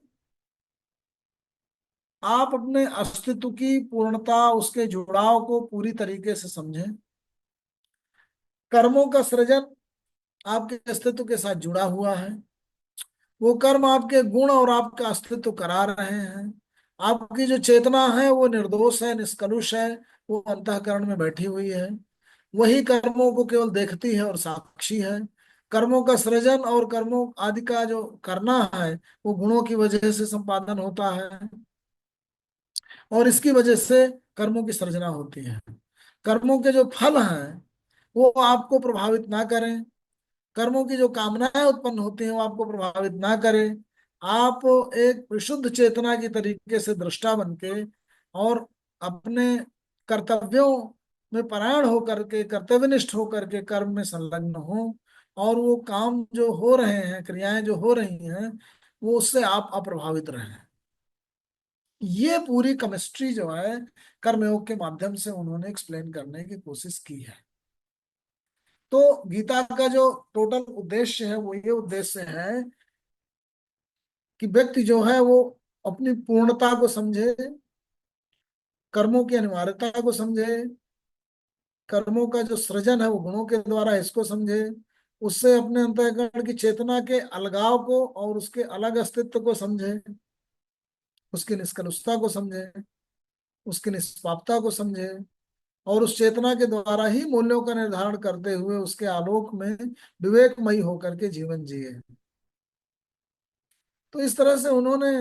आप अपने अस्तित्व की पूर्णता, उसके जुड़ाव को पूरी तरीके से समझें। कर्मों का सृजन आपके अस्तित्व के साथ जुड़ा हुआ है। वो कर्म आपके गुण और आपका अस्तित्व करा रहे हैं। आपकी जो चेतना है वो निर्दोष है, निष्कलुष है, वो अंतःकरण में बैठी हुई है। वही कर्मों को केवल देखती है और साक्षी है। कर्मों का सृजन और कर्मों आदि का जो करना है वो गुणों की वजह से संपादन होता है, और इसकी वजह से कर्मों की सृजना होती है। कर्मों के जो फल हैं वो आपको प्रभावित ना करें, कर्मों की जो कामनाएं उत्पन्न होती हैं वो आपको प्रभावित ना करें। आप एक विशुद्ध चेतना की तरीके से दृष्टा बन के और अपने कर्तव्यों में परायण होकर के, कर्तव्यनिष्ठ होकर के कर्म में संलग्न हो, और वो काम जो हो रहे हैं, क्रियाएं जो हो रही हैं, वो उससे आप अप्रभावित रहें। ये पूरी केमिस्ट्री जो है कर्मयोग के माध्यम से उन्होंने एक्सप्लेन करने की कोशिश की है। तो गीता का जो टोटल उद्देश्य है वो ये उद्देश्य है कि व्यक्ति जो है वो अपनी पूर्णता को समझे, कर्मों की अनिवार्यता को समझे, कर्मों का जो सृजन है वो गुणों के द्वारा, इसको समझे, उससे अपने अंतःकरण की चेतना के अलगाव को और उसके अलग अस्तित्व को समझे, उसकी निष्कलुषता को समझे, उसकी निष्पापता को समझे, और उस चेतना के द्वारा ही मूल्यों का निर्धारण करते हुए उसके आलोक में विवेकमयी होकर के जीवन जिए। तो इस तरह से उन्होंने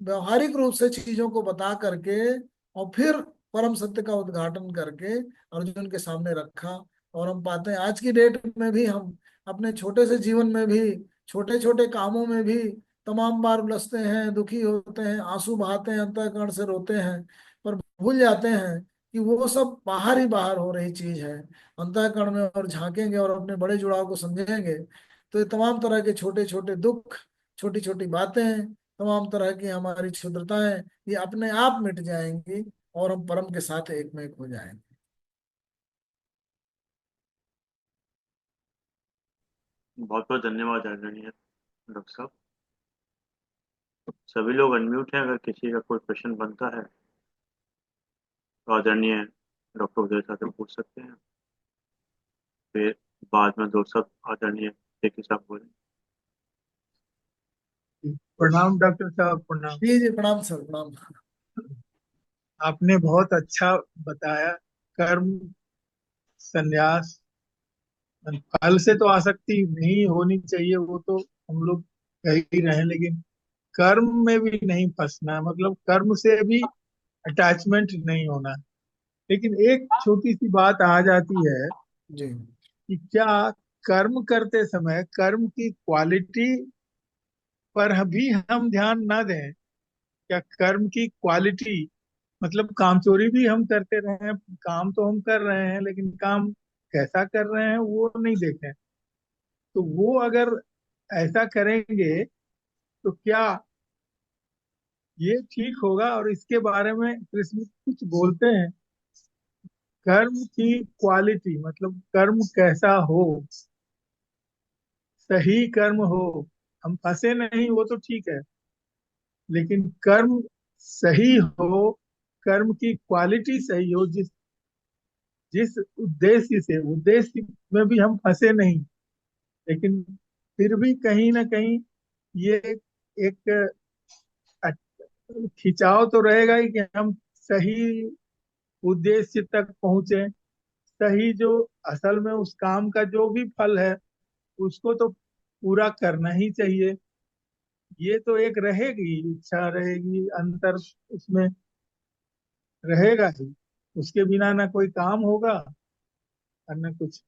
व्यवहारिक रूप से चीजों को बता करके और फिर परम सत्य का उद्घाटन करके अर्जुन के सामने रखा। और हम पाते हैं आज की डेट में भी हम अपने छोटे से जीवन में भी, छोटे छोटे कामों में भी तमाम बार उलझते हैं, दुखी होते हैं, आंसू बहाते हैं, अंतःकरण से रोते हैं, पर भूल जाते हैं कि वो सब बाहर ही बाहर हो रही चीज है। अंतःकरण में और झांकेंगे और अपने बड़े जुड़ाव को समझेंगे तो ये तमाम तरह के छोटे छोटे दुख, छोटी छोटी बातें, तमाम तरह की हमारी क्षुद्रताएं, ये अपने आप मिट जाएंगी और हम परम के साथ एक में एक हो जाएंगे। बहुत बहुत धन्यवाद आदरणीय डॉक्टर साहब। सभी लोग अनम्यूट हैं, अगर किसी का कोई प्रश्न बनता है तो आदरणीय डॉक्टर उदय साहब से पूछ सकते हैं। फिर बाद में दोस्त साहब आदरणीय देखिए साहब बोले। प्रणाम डॉक्टर साहब, प्रणाम। जी जी, प्रणाम सर, प्रणाम। आपने बहुत अच्छा बताया। कर्म, संन्यास, फल से तो आसक्ति नहीं होनी चाहिए, वो तो हम लोग कह ही रहे हैं, लेकिन कर्म में भी नहीं फंसना है, मतलब कर्म से भी अटैचमेंट नहीं होना है। लेकिन एक छोटी सी बात आ जाती है जी कि क्या कर्म करते समय कर्म की क्वालिटी पर भी हम ध्यान ना दें? क्या कर्म की क्वालिटी, मतलब कामचोरी भी हम करते रहे हैं, काम तो हम कर रहे हैं लेकिन काम कैसा कर रहे हैं वो नहीं देखें, तो वो अगर ऐसा करेंगे तो क्या ये ठीक होगा? और इसके बारे में कृष्ण कुछ बोलते हैं, कर्म की क्वालिटी मतलब कर्म कैसा हो, सही कर्म हो, हम फंसे नहीं वो तो ठीक है, लेकिन कर्म सही हो, कर्म की क्वालिटी सही हो, जिस जिस उद्देश्य से, उद्देश्य में भी हम फंसे नहीं, लेकिन फिर भी कहीं ना कहीं ये एक खिंचाव तो रहेगा ही कि हम सही उद्देश्य तक पहुंचे, सही जो असल में उस काम का जो भी फल है उसको तो पूरा करना ही चाहिए। ये तो एक रहेगी, इच्छा रहेगी, अंतर उसमें रहेगा ही। उसके बिना ना कोई काम होगा और ना कुछ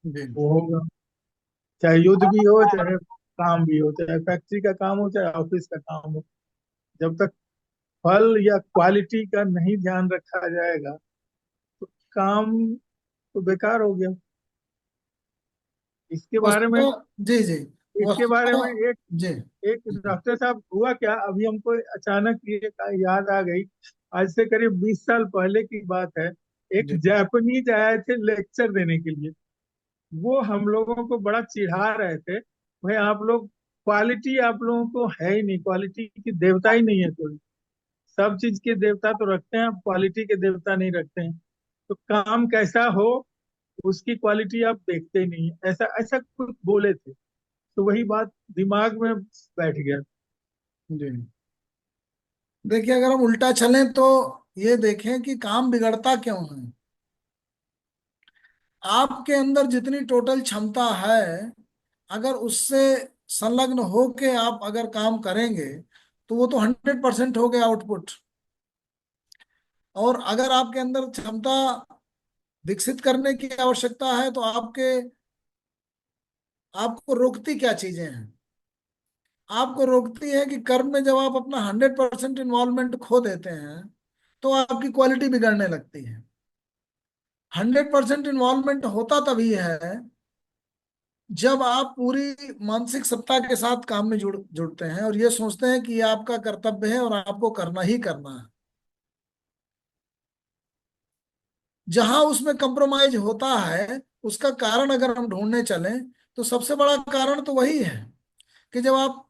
जी वो होगा। चाहे युद्ध भी हो, चाहे काम भी हो, चाहे फैक्ट्री का काम हो, चाहे ऑफिस का काम हो, जब तक फल या क्वालिटी का नहीं ध्यान रखा जाएगा तो काम तो बेकार हो गया। इसके बारे में वस्तु, जी जी, इसके बारे वस्तु, में एक जी एक डॉक्टर साहब, हुआ क्या अभी हमको अचानक ये याद आ गई। आज से करीब 20 साल पहले की बात है। एक जी जापानीज आए थे लेक्चर देने के लिए। वो हम लोगों को बड़ा चिढ़ा रहे थे, भाई आप लोग क्वालिटी आप लोगों को है ही नहीं, क्वालिटी की देवता ही नहीं है कोई। सब चीज के देवता तो रखते हैं, आप क्वालिटी के देवता नहीं रखते हैं। तो काम कैसा हो उसकी क्वालिटी आप देखते ही नहीं है। ऐसा ऐसा कुछ बोले थे, तो वही बात दिमाग में बैठ गया। जी। देखिए, अगर हम उल्टा चलें तो ये देखें कि काम बिगड़ता क्यों है। आपके अंदर जितनी टोटल क्षमता है, अगर उससे संलग्न होके आप अगर काम करेंगे तो वो तो 100% हो गया आउटपुट। और अगर आपके अंदर क्षमता विकसित करने की आवश्यकता है तो आपको रोकती क्या चीजें हैं। आपको रोकती है कि कर्म में जब आप अपना 100% इन्वॉल्वमेंट खो देते हैं तो आपकी क्वालिटी बिगड़ने लगती है। 100% इन्वॉल्वमेंट होता तभी है जब आप पूरी मानसिक सत्ता के साथ काम में जुड़ते हैं और ये सोचते हैं कि ये आपका कर्तव्य है और आपको करना ही करना है। जहां उसमें कंप्रोमाइज होता है, उसका कारण अगर हम ढूंढने चलें तो सबसे बड़ा कारण तो वही है कि जब आप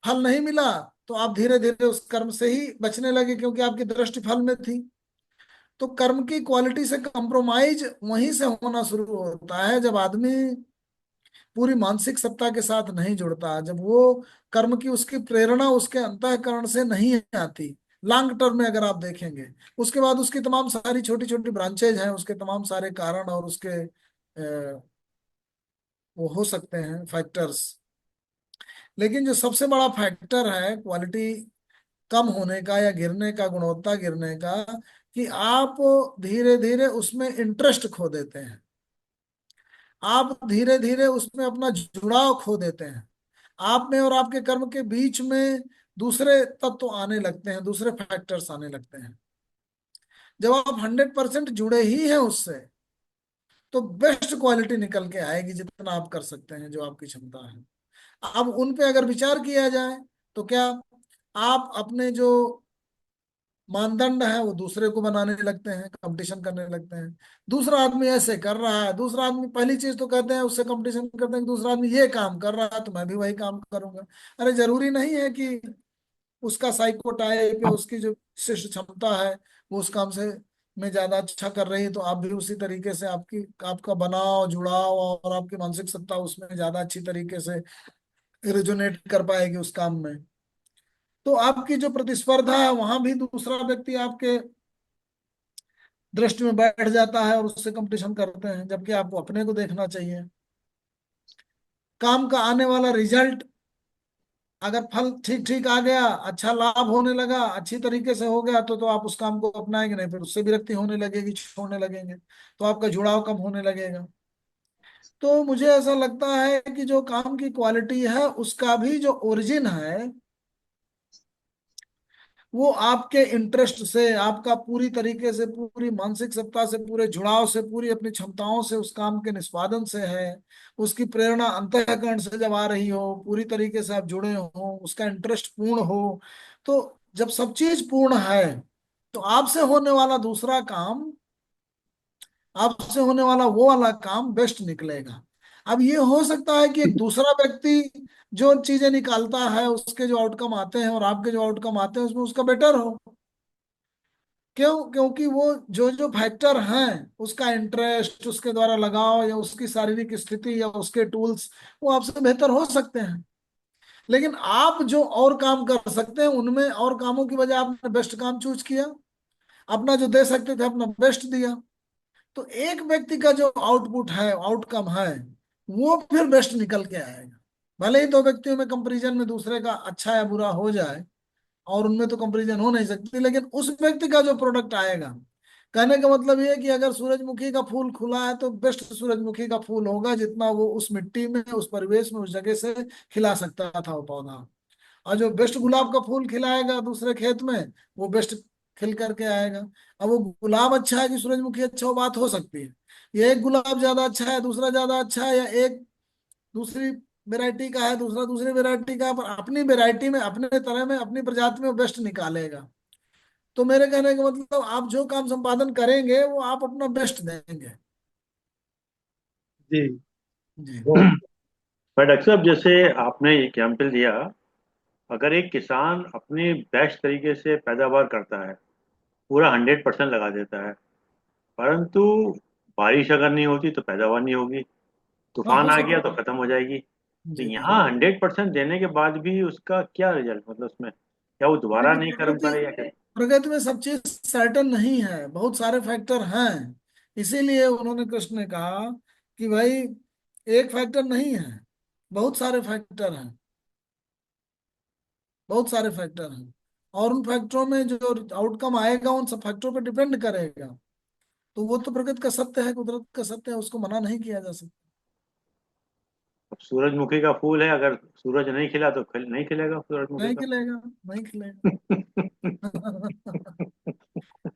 फल नहीं मिला तो आप धीरे धीरे उस कर्म से ही बचने लगे, क्योंकि आपकी दृष्टि फल में थी। तो कर्म की क्वालिटी से कंप्रोमाइज वहीं से होना शुरू होता है जब आदमी पूरी मानसिक सत्ता के साथ नहीं जुड़ता, जब वो कर्म की उसकी प्रेरणा उसके अंतःकरण से नहीं आती। लॉन्ग टर्म में अगर आप देखेंगे, उसके बाद उसकी तमाम सारी छोटी छोटी ब्रांचेज हैं, उसके तमाम सारे कारण और उसके वो हो सकते हैं फैक्टर्स। लेकिन जो सबसे बड़ा फैक्टर है क्वालिटी कम होने का या गिरने का, गुणवत्ता गिरने का, कि आप धीरे धीरे उसमें इंटरेस्ट खो देते हैं। आप धीरे धीरे उसमें अपना जुड़ाव खो देते हैं। आप में और आपके कर्म के बीच में दूसरे तत्व आने लगते हैं, दूसरे फैक्टर्स आने लगते हैं। जब आप 100% जुड़े ही हैं उससे तो बेस्ट क्वालिटी निकल के आएगी, जितना आप कर सकते हैं, जो आपकी क्षमता है। अब उन पे अगर विचार किया जाए तो क्या आप अपने जो मानदंड है वो दूसरे को बनाने लगते हैं, कंपटीशन करने लगते हैं। दूसरा आदमी ऐसे कर रहा है, दूसरा आदमी, पहली चीज तो कहते हैं उससे कंपटीशन करते हैं कि दूसरा आदमी ये काम कर रहा है तो मैं भी वही काम करूंगा। अरे जरूरी नहीं है कि उसका साइको टाइप या उसकी जो विशिष्ट क्षमता है वो उस काम से में ज्यादा अच्छा कर रही है तो आप भी उसी तरीके से, आपकी आपका बनाव जुड़ाव और आपकी मानसिक सत्ता उसमें ज्यादा अच्छी तरीके से रिजोनेट कर पाएगी उस काम में। तो आपकी जो प्रतिस्पर्धा है वहां भी दूसरा व्यक्ति आपके दृष्टि में बैठ जाता है और उससे कंपटीशन करते हैं, जबकि आपको अपने को देखना चाहिए। काम का आने वाला रिजल्ट अगर फल ठीक ठीक आ गया, अच्छा लाभ होने लगा, अच्छी तरीके से हो गया, तो आप उस काम को अपनाएंगे, नहीं फिर उससे विरक्ति होने लगेगी, छोड़ने लगेंगे, तो आपका जुड़ाव कम होने लगेगा। तो मुझे ऐसा लगता है कि जो काम की क्वालिटी है उसका भी जो ओरिजिन है वो आपके इंटरेस्ट से, आपका पूरी तरीके से, पूरी मानसिक सत्ता से, पूरे जुड़ाव से, पूरी अपनी क्षमताओं से उस काम के निष्पादन से है। उसकी प्रेरणा अंतःकरण से जब आ रही हो, पूरी तरीके से आप जुड़े हो, उसका इंटरेस्ट पूर्ण हो, तो जब सब चीज पूर्ण है तो आपसे होने वाला दूसरा काम, आपसे होने वाला वो वाला काम बेस्ट निकलेगा। अब ये हो सकता है कि एक दूसरा व्यक्ति जो चीजें निकालता है, उसके जो आउटकम आते हैं और आपके जो आउटकम आते हैं उसमें उसका बेटर हो। क्यों? क्योंकि वो जो जो फैक्टर हैं, उसका इंटरेस्ट, उसके द्वारा लगाव, या उसकी शारीरिक स्थिति, या उसके टूल्स, वो आपसे बेहतर हो सकते हैं। लेकिन आप जो और काम कर सकते हैं उनमें और कामों की बजाय आपने बेस्ट काम चूज किया, अपना जो दे सकते थे अपना बेस्ट दिया, तो एक व्यक्ति का जो आउटपुट है, आउटकम है, वो फिर बेस्ट निकल के आएगा। भले ही दो व्यक्तियों में कंपैरिजन में दूसरे का अच्छा या बुरा हो जाए, और उनमें तो कंपैरिजन हो नहीं सकती, लेकिन उस व्यक्ति का जो प्रोडक्ट आएगा, कहने का मतलब ये है कि अगर सूरजमुखी का फूल खुला है तो बेस्ट सूरजमुखी का फूल होगा, जितना वो उस मिट्टी में, उस परिवेश में, उस जगह से खिला सकता था वो पौधा। और जो बेस्ट गुलाब का फूल खिलाएगा दूसरे खेत में, वो बेस्ट खिल करके आएगा। अब वो गुलाब अच्छा है कि सूरजमुखी अच्छा, वो बात हो सकती है। ये एक गुलाब ज्यादा अच्छा है, दूसरा ज्यादा अच्छा है, या एक दूसरी वेराइटी का है, दूसरा दूसरी वेराइटी का है, पर अपनी वेराइटी में, अपने तरह में, अपनी प्रजाति में वो बेस्ट निकालेगा। तो मेरे कहने का मतलब, आप जो काम संपादन करेंगे वो आप अपना बेस्ट देंगे। जी। जी। पर डॉक्टर साहब, जैसे आपने एग्जाम्पल दिया, अगर एक किसान अपनी बेस्ट तरीके से पैदावार करता है, पूरा 100% लगा देता है, परंतु बारिश अगर नहीं होती तो पैदावार नहीं होगी, हाँ, तूफान हो आ गया सकता तो है। खत्म हो जाएगी। तो जी जी। यहाँ 100% देने के बाद भी उसका क्या रिजल्ट, मतलब उसमें क्या वो दोबारा देखिए, नहीं कर्म प्रगति करे या क्या? प्रगति में सब चीज सर्टेन नहीं है, बहुत सारे फैक्टर हैं। इसीलिए उन्होंने, कृष्ण ने कहा कि भाई एक फैक्टर नहीं है, बहुत सारे फैक्टर हैं, बहुत सारे फैक्टर हैं। और उन फैक्टरों में जो आउटकम आएगा उन सब फैक्टरों पर डिपेंड करेगा। तो वो तो प्रकृति का सत्य है, कुदरत का सत्य है, उसको मना नहीं किया जा सकता। अब सूरजमुखी का फूल है, अगर सूरज नहीं खिला तो नहीं खिलेगा सूरजमुखी नहीं का। खिलेगा, नहीं खिलेगा।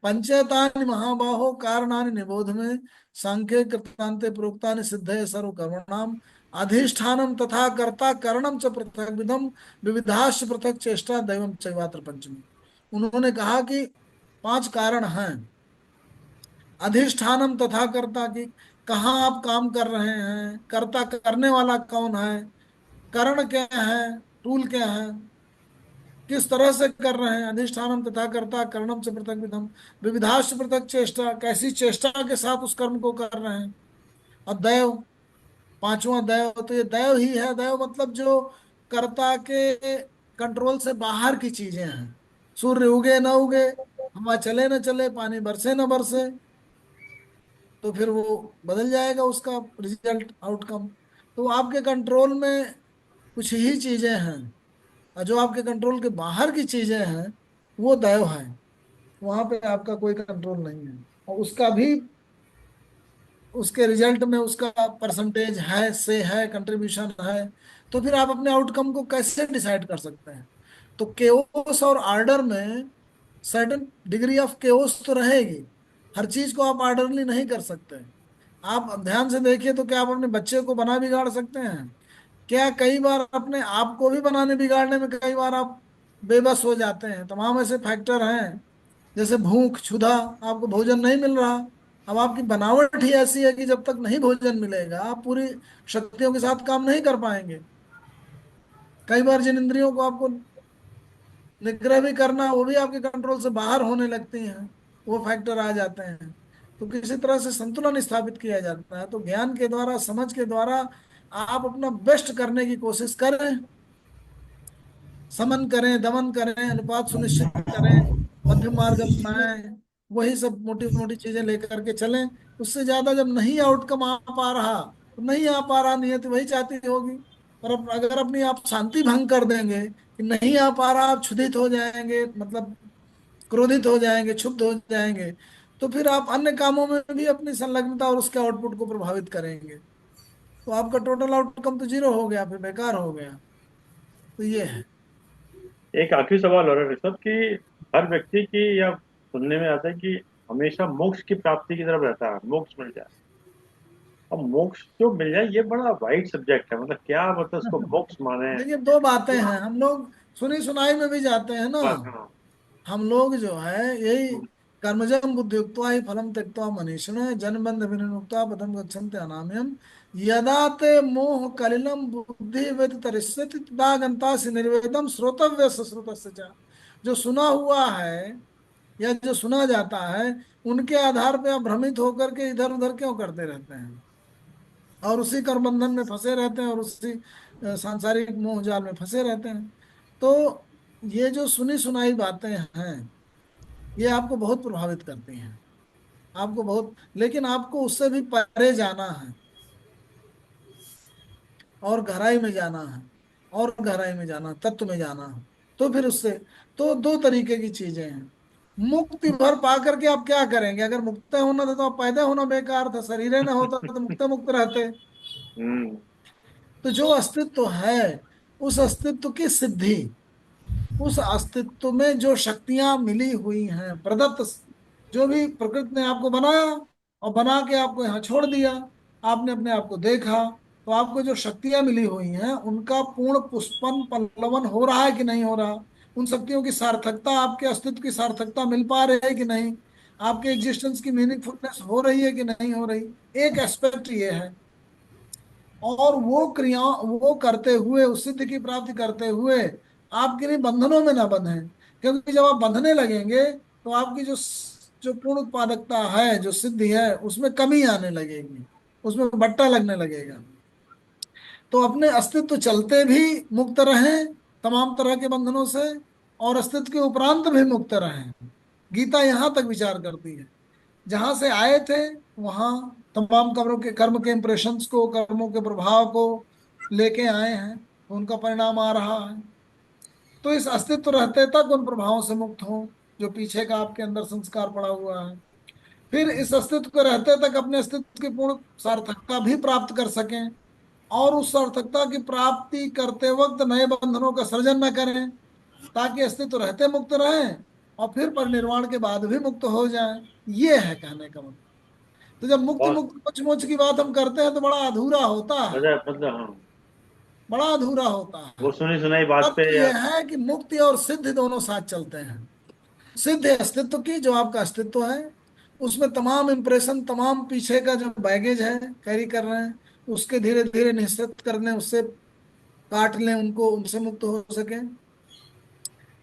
पंचेतानि महाबाहो कारणानि निबोध में, सांख्ये कृतान्ते प्रोक्तानि सिद्धये सर्व कर्मणाम, अधिष्ठानम तथा कर्ता करणम च पृथक विधम, विविधाश्च पृथक चेष्टा दैवम चैवात्र पंचमी। उन्होंने कहा कि 5 कारण हैं। अधिष्ठानम तथा कर्ता की, कहाँ आप काम कर रहे हैं, कर्ता करने वाला कौन है, करण क्या है, टूल क्या है, किस तरह से कर रहे हैं। अधिष्ठानम तथा कर्ता करणम से पृथक विधम, विविधाश पृथक चेष्टा, कैसी चेष्टा के साथ उस कर्म को कर रहे हैं। और दैव, पांचवा दैव, तो ये दैव ही है। दैव मतलब जो कर्ता के कंट्रोल से बाहर की चीजें हैं। सूर्य उगे न उगे, हवा चले न चले, पानी बरसे न बरसे, तो फिर वो बदल जाएगा उसका रिजल्ट, आउटकम। तो आपके कंट्रोल में कुछ ही चीजें हैं, और जो आपके कंट्रोल के बाहर की चीजें हैं वो दैव है। वहां पे आपका कोई कंट्रोल नहीं है, और उसका भी, उसके रिजल्ट में उसका परसेंटेज है, से है, कंट्रीब्यूशन है। तो फिर आप अपने आउटकम को कैसे डिसाइड कर सकते हैं? तो केओस और आर्डर में सर्टेन डिग्री ऑफ केओस तो रहेगी। हर चीज को आप आर्डरली नहीं कर सकते। आप ध्यान से देखिए तो क्या आप अपने बच्चे को बना बिगाड़ सकते हैं? क्या कई बार अपने आप को भी बनाने बिगाड़ने में कई बार आप बेबस हो जाते हैं? तमाम ऐसे फैक्टर हैं, जैसे भूख, क्षुधा, आपको भोजन नहीं मिल रहा। अब आपकी बनावट ही ऐसी है कि जब तक नहीं भोजन मिलेगा आप पूरी शक्तियों के साथ काम नहीं कर पाएंगे। कई बार जिन इंद्रियों को आपको निग्रह भी करना, वो भी आपके कंट्रोल से बाहर होने लगती हैं, वो फैक्टर आ जाते हैं। तो किसी तरह से संतुलन स्थापित किया जाता है। तो ज्ञान के द्वारा, समझ के द्वारा आप अपना बेस्ट करने की कोशिश करें। समन करें, दमन करें, अनुपात सुनिश्चित करें, मध्यम मार्ग अपनाएं, वही सब मोटी मोटी चीजें लेकर के चलें। उससे ज्यादा जब नहीं आउटकम आ पा रहा तो नहीं आ पा रहा, नियति वही चाहती होगी। पर अगर अपनी आप शांति भंग कर देंगे कि नहीं आ पा रहा, आप क्षुधित हो जाएंगे, मतलब क्रोधित हो जाएंगे, क्षुब्ध हो जाएंगे, तो फिर आप अन्य कामों में भी अपनी संलग्नता और उसके आउटपुट को प्रभावित करेंगे। तो आपका टोटल आउटकम तो जीरो हो गया, फिर बेकार हो गया। तो ये है। एक आखिरी सवाल हो रहा है ऋषभ कि हर व्यक्ति की, या सुनने में आता है कि हमेशा मोक्ष की प्राप्ति की तरफ रहता है, मोक्ष मिल जाए। अब मोक्ष जो मिल जाए ये बड़ा वाइड सब्जेक्ट है, मतलब क्या मतलब उसको मोक्ष माने। देखिए, दो बातें हैं। हम लोग सुनी सुनाई में भी जाते हैं ना। बस हाँ। हम लोग जो है यही, हम्म, कर्मजं बुद्धियुक्त्वा ही फलम त्यक्त्वा मनीषिणः जन्मबंध विनिर्मुक्ता पदम गच्छन्ति अनामयम् यदा ते मोह कलिलं बुद्धि व्यतितरिष्यति तदा गन्तासि निर्वेदम श्रोतव्य श्रुतस्य च। जो सुना हुआ है या जो सुना जाता है, उनके आधार पे आप भ्रमित होकर के इधर उधर क्यों करते रहते हैं, और उसी कर बंधन में फंसे रहते हैं, और उसी सांसारिक मोह जाल में फंसे रहते हैं। तो ये जो सुनी सुनाई बातें हैं, ये आपको बहुत प्रभावित करती हैं, आपको बहुत, लेकिन आपको उससे भी परे जाना है और गहराई में जाना है, और गहराई में जाना, तत्व में जाना है। तो फिर उससे, तो दो तरीके की चीजें हैं। मुक्ति भर पा करके आप क्या करेंगे? अगर मुक्त होना था तो आप पैदा होना बेकार था, शरीर न होता तो मुक्त मुक्त रहते। हम्म, तो जो अस्तित्व है, उस अस्तित्व की सिद्धि, उस अस्तित्व में जो शक्तियां मिली हुई हैं प्रदत्त, जो भी प्रकृति ने आपको बनाया और बना के आपको यहाँ छोड़ दिया, आपने अपने आप को देखा, तो आपको जो शक्तियां मिली हुई हैं उनका पूर्ण पुष्पन पल्लवन हो रहा है कि नहीं हो रहा? उन शक्तियों की सार्थकता, आपके अस्तित्व की सार्थकता मिल पा रही है कि नहीं? आपके एग्जिस्टेंस की मीनिंगफुलनेस हो रही है कि नहीं हो रही? एक एस्पेक्ट ये है। और वो क्रिया, वो करते हुए, उस सिद्धि की प्राप्ति करते हुए आप किन्हीं बंधनों में ना बंधे। क्योंकि जब आप बंधने लगेंगे तो आपकी जो जो पूर्ण उत्पादकता है, जो सिद्धि है, उसमें कमी आने लगेगी, उसमें बट्टा लगने लगेगा। तो अपने अस्तित्व चलते भी मुक्त रहें तमाम तरह के बंधनों से, और अस्तित्व के उपरांत भी मुक्त रहें। गीता यहाँ तक विचार करती है। जहां से आए थे वहां तमाम कर्म के इम्प्रेशंस को, कर्मों के प्रभाव को लेके आए हैं, तो उनका परिणाम आ रहा है। तो इस अस्तित्व रहते तक उन प्रभावों से मुक्त हो जो पीछे का आपके अंदर संस्कार पड़ा हुआ है। फिर इस अस्तित्व के रहते तक अपने अस्तित्व की पूर्ण सार्थकता भी प्राप्त कर सकें, और उस सार्थकता की प्राप्ति करते वक्त नए बंधनों का सृजन न करें, ताकि अस्तित्व रहते मुक्त रहें और फिर परिनिर्वाण के बाद भी मुक्त हो जाएं। ये है कहने का मतलब। तो जब मुक्ति बहुत मुक्ति मोक्ष मोक्ष की बात हम करते हैं तो बड़ा अधूरा होता है, मजा, मतलब हाँ, बड़ा अधूरा होता है। वो सुनी सुनाई बात पे तत्व या। यह है कि मुक्ति और सिद्धि दोनों साथ चलते हैं। सिद्ध अस्तित्व की, जो आपका अस्तित्व है, उसमें तमाम इंप्रेशन, तमाम पीछे का जो बैगेज है कैरी कर रहे हैं, उसके धीरे धीरे निःसृत करने, उससे काट लें उनको, उनसे मुक्त हो सके,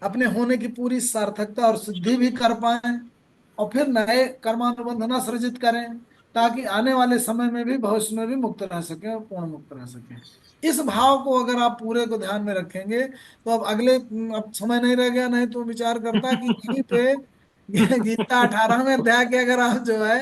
अपने होने की पूरी सार्थकता और सिद्धि भी कर पाए, और फिर नए कर्मानुबंध न सृजित करें, ताकि आने वाले समय में भी, भविष्य में भी मुक्त रह सके और पूर्ण मुक्त रह सके। इस भाव को अगर आप पूरे को ध्यान में रखेंगे तो अब अगले, अब समय नहीं रह गया, नहीं तो विचार करता कि यहीं पे गीता 18वें अध्याय के अगर आप जो है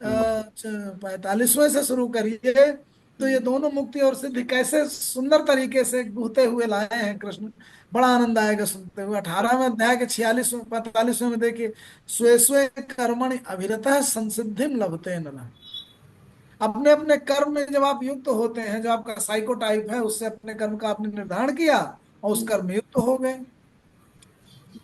हम्म, 45वें से शुरू करिए, तो ये दोनों मुक्ति और सिद्धि कैसे सुंदर तरीके से गूंथते हुए लाए हैं कृष्ण। बड़ा आनंद आएगा सुनते हुए। 18वें अध्याय के 46वें 45वें में देखिए, स्वे स्वे कर्मणि अभिरतः संसिद्धिम लभते नरः। अपने अपने कर्म में जब आप युक्त होते हैं, जो आपका साइको टाइप है, उससे अपने कर्म का आपने निर्धारण किया और उस कर्म में युक्त हो गए,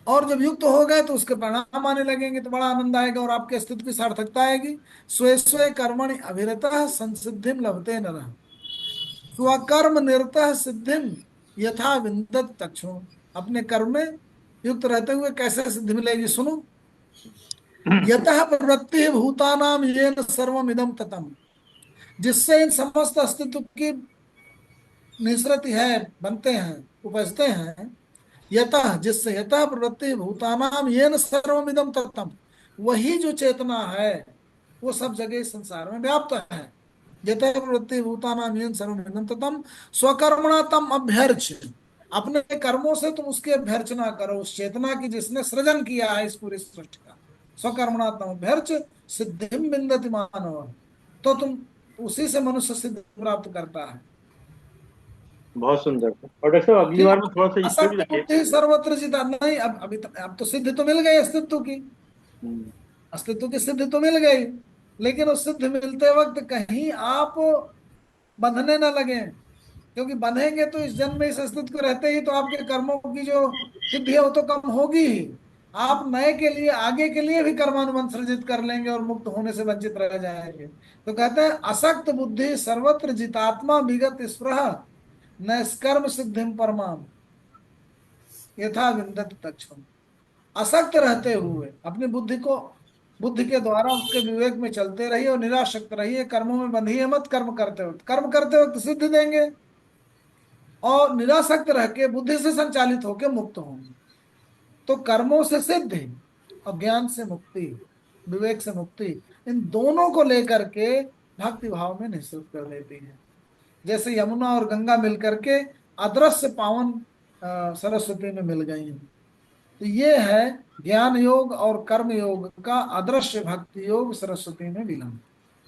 और जब युक्त हो गए तो उसके परिणाम आने लगेंगे, तो बड़ा आनंद आएगा और आपके अस्तित्व की सार्थकता आएगी। स्वे स्वे कर्मणि अभिरतः संसिद्धिम लभते नरः स्वकर्म निरतः सिद्धिम यथा विन्दत तक्षो। अपने कर्म में युक्त रहते हुए कैसे सिद्धि मिलेगी, सुनो। यतः प्रवृत्ति भूतानाम येन सर्वमिदं ततम्। जिससे इन समस्त अस्तित्व की निसरति है, बनते हैं, उपजते हैं। यतः, जिससे, यतः प्रवृत्ति भूतानाम येन सर्वमिदं ततम्। वही जो चेतना है वो सब जगह इस संसार में व्याप्त है। यतः प्रवृत्ति भूतानाम येन सर्वमिदं ततम् स्वकर्मणा तम अभ्यर्च्य। अपने कर्मों से तुम उसकी अभ्यर्चना करो, उस चेतना की जिसने सृजन किया है इस पूरी सृष्टि का। स्वकर्मणात्म अभ्यर्च सिद्धिम विन्दति मानव। तो तुम उसी से मनुष्य सिद्धि प्राप्त करता है। बहुत सुंदर। और डॉक्टर साहब अगली ठीक बार है। में थोड़ा सा इसमें भी असक्त देखिए। बुद्धि सर्वत्र जिता नहीं, अब तो सिद्धि तो मिल गई अस्तित्व की। हम्म, अस्तित्व की सिद्धि तो मिल गई, लेकिन उस सिद्धि मिलते वक्त कहीं आप बंधने न लगे। क्योंकि बंधेंगे तो इस जन्म में इस अस्तित्व को रहते ही तो आपके कर्मों की जो सिद्धि है वो तो कम होगी ही। आप नए के लिए, आगे के लिए भी कर्मानुबंध सृजित कर लेंगे और मुक्त होने से वंचित रह जाएंगे। तो कहते हैं असक्त बुद्धि सर्वत्र जितात्मा विगत स्पृह नैष्कर्म सिद्धिम परमाम यथा विन्दति तक्षण। असक्त रहते हुए अपनी बुद्धि को, बुद्धि के द्वारा उसके विवेक में चलते रहिए और निरासक्त रहिए, कर्मों में बंधिए मत। कर्म करते वक्त सिद्धि देंगे, और निरासक्त रह के बुद्धि से संचालित होकर मुक्त होंगे। तो कर्मों से सिद्धि और ज्ञान से मुक्ति, विवेक से मुक्ति, इन दोनों को लेकर के भक्ति भाव में निश्चित कर देती है। जैसे यमुना और गंगा मिलकर के अदृश्य पावन सरस्वती में मिल गई हैं। तो ये है ज्ञान योग और कर्म योग का अदृश्य भक्ति योग सरस्वती में विलंब।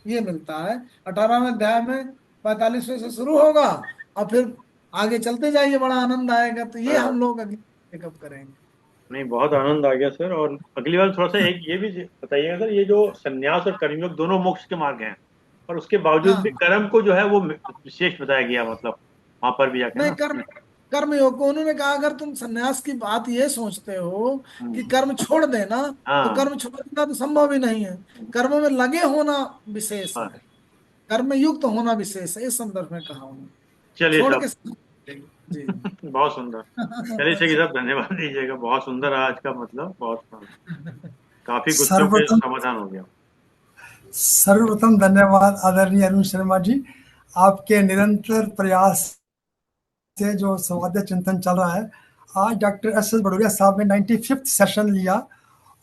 ये मिलता है 18वें अध्याय में, 45वें से शुरू होगा और फिर आगे चलते जाइए, बड़ा आनंद आएगा। तो ये हाँ, हम लोग अगले पिकअप करेंगे। नहीं बहुत आनंद आ गया सर। और अगली बार थोड़ा सा एक ये भी बताइएगा सर, ये जो संन्यास और कर्मयोग दोनों मोक्ष के मार्ग हैं, और उसके बावजूद भी हाँ, कर्म को जो है वो विशेष बताया गया, मतलब वहां पर भी जाके नहीं, ना। कर्म योग को उन्होंने कहा अगर तुम सन्यास की बात ये सोचते हो कि हम्म, कर्म छोड़ देना, तो हाँ कर्म छोड़ना तो संभव ही नहीं है। कर्म में लगे होना विशेष है, हाँ। कर्म में युक्त होना विशेष है, इस संदर्भ में कहा उन्होंने। चलिए छोड़ साहब। के जी। बहुत सुंदर। चलिए शेखी साहब, धन्यवाद दीजिएगा। बहुत सुंदर आज का मतलब, बहुत काफी गुत्थियों के सर्वप्रथम समाधान हो गया। सर्वप्रथम धन्यवाद आदरणीय अरुण शर्मा जी। आपके निरंतर प्रयास से जो संवाद चिंतन चल रहा है, आज डॉक्टर एस एस बड़ोरिया साहब ने 95th सेशन लिया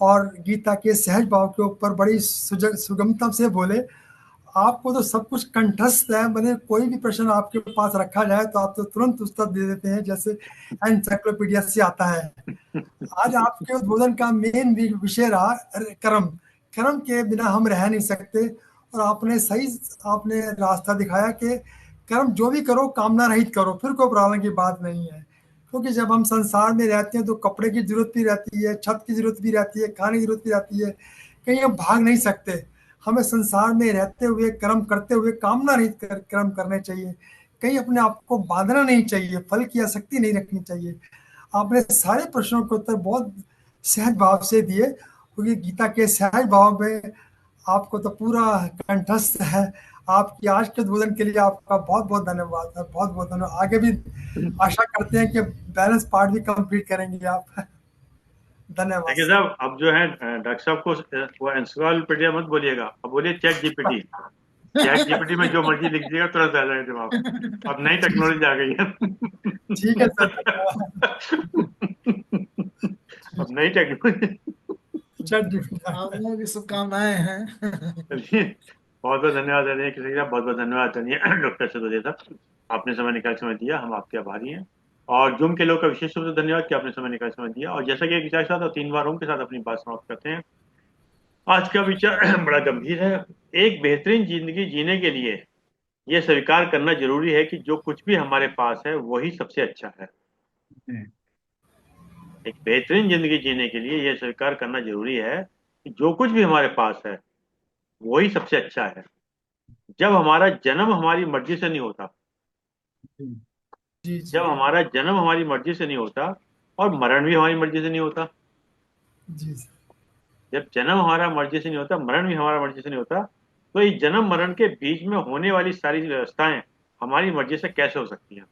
और गीता के सहज भाव के ऊपर बड़ी सुगमता से बोले। आपको तो सब कुछ कंठस्थ है, मैंने कोई भी प्रश्न आपके पास रखा जाए तो आप तो तुरंत उत्तर दे देते हैं, जैसे एनसाइक्लोपीडिया से आता है। आज आपके उद्बोधन का मेन विषय रहा कर्म। कर्म के बिना हम रह नहीं सकते, और आपने रास्ता दिखाया कि कर्म जो भी करो कामना रहित करो, फिर कोई प्रॉब्लम की बात नहीं है। क्योंकि जब हम संसार में रहते हैं तो कपड़े की जरूरत भी रहती है, छत की जरूरत भी रहती है, खाने की जरूरत भी रहती है, कहीं हम भाग नहीं सकते। हमें संसार में रहते हुए, कर्म करते हुए कामना रहित कर्म करने चाहिए। कहीं अपने आप को बांधना नहीं चाहिए, फल की आसक्ति नहीं रखनी चाहिए। आपने सारे प्रश्नों के उत्तर बहुत सहज भाव से दिए, क्योंकि गीता के सहज भाव में आपको तो पूरा कंठस्थ है। आपकी आज के उद्बोधन के लिए आपका बहुत बहुत धन्यवाद है, बहुत बहुत धन्यवाद। आगे भी आशा करते हैं कि बैलेंस पार्ट भी कंप्लीट करेंगे आप। धन्यवाद देखिए सर। साहब, अब जो है डॉक्टर साहब को वो एनसाइक्लोपीडिया मत बोलिएगा, अब बोलिए चैट जीपीटी। चैट जीपीटी में जो मर्जी लिख दीजिएगा, तुरंत आ जाएगा जवाब। अब नई टेक्नोलॉजी आ गई ठीक है सर, है। अब नई टेक्नोलॉजी। आप लोगों की शुभकामनाएं हैं। चलिए, बहुत बहुत धन्यवाद आदरणीय किसी का, बहुत बहुत धन्यवाद आदरणीय डॉक्टर सदोदिया साहब। आपने समय निकाल समय दिया, हम आपके आभारी हैं। और जूम के लोग का विशेष रूप से धन्यवाद कि आपने समय निकाल समय दिया। और जैसा कि एक विचार साथ और 3 बार के साथ अपनी बात समाप्त करते हैं। आज का विचार बड़ा गंभीर है। एक बेहतरीन जिंदगी जीने के लिए यह स्वीकार करना जरूरी है कि जो कुछ भी हमारे पास है वही सबसे अच्छा है। एक बेहतरीन जिंदगी जीने के लिए यह स्वीकार करना जरूरी है कि जो कुछ भी हमारे पास है वही सबसे अच्छा है। जब हमारा जन्म हमारी मर्जी से नहीं होता, जी जब जी हमारा जन्म हमारी मर्जी से नहीं होता, और मरण भी हमारी मर्जी से नहीं होता। जी सर। जब जन्म हमारा मर्जी से नहीं होता, मरण भी हमारा मर्जी से नहीं होता, तो इस जन्म मरण के बीच में होने वाली सारी व्यवस्थाएं हमारी मर्जी से कैसे हो सकती हैं?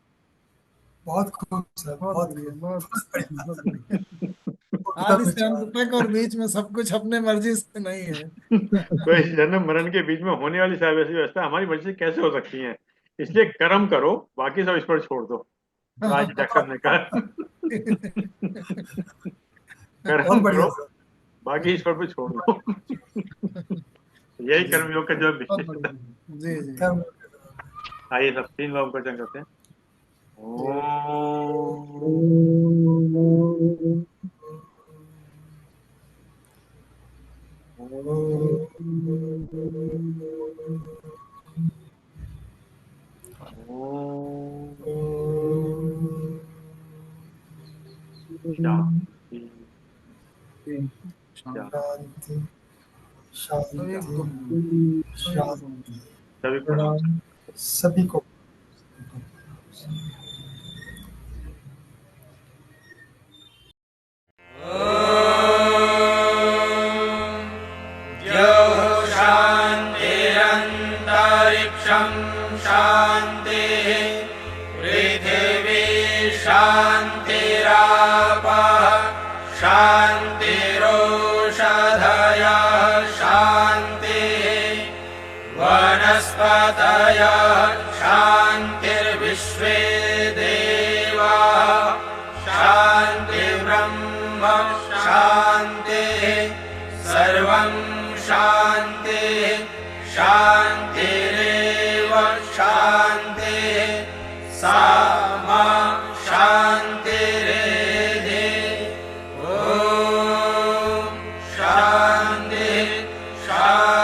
बहुत खूब सर, बहुत बहुत बढ़िया, खूब। बहुत बहुत बढ़िया। उत्तम आदि से विचार। अंत तक और बीच में सब कुछ अपने मर्जी से नहीं है। तो इस जन्म मरण के बीच में होने वाली सारी ऐसी व्यवस्था हमारी मर्जी से कैसे हो सकती हैं? इसलिए कर्म करो, बाकी सब इस पर छोड़ दो। तो आज डॉक्टर ने कहा बहुत कर्म बढ़िया करो, सर। बाकी ईश्वर पे छोड़ दो। यही कर्मयोग का जो बहुत विशेषता। बढ़िया। जी जी। कर्म आइए सब 3 लोग का चयन करते हैं। शांति शांति सभी शांति को शांति। सभी प्रणाम। सभी को शान्तिरन्तरिक्षं शान्तिः पृथिवी शान्तिरापः शान्तिरोषधयः शान्तिः वनस्पतयः शान्तिर्विश्वे देवाः शान्तिर्ब्रह्म शान्तिः सर्वं शान्तिः शान्तिरेव शान्तिः सा मा शान्तिरेधि। ॐ शान्तिः शान्तिः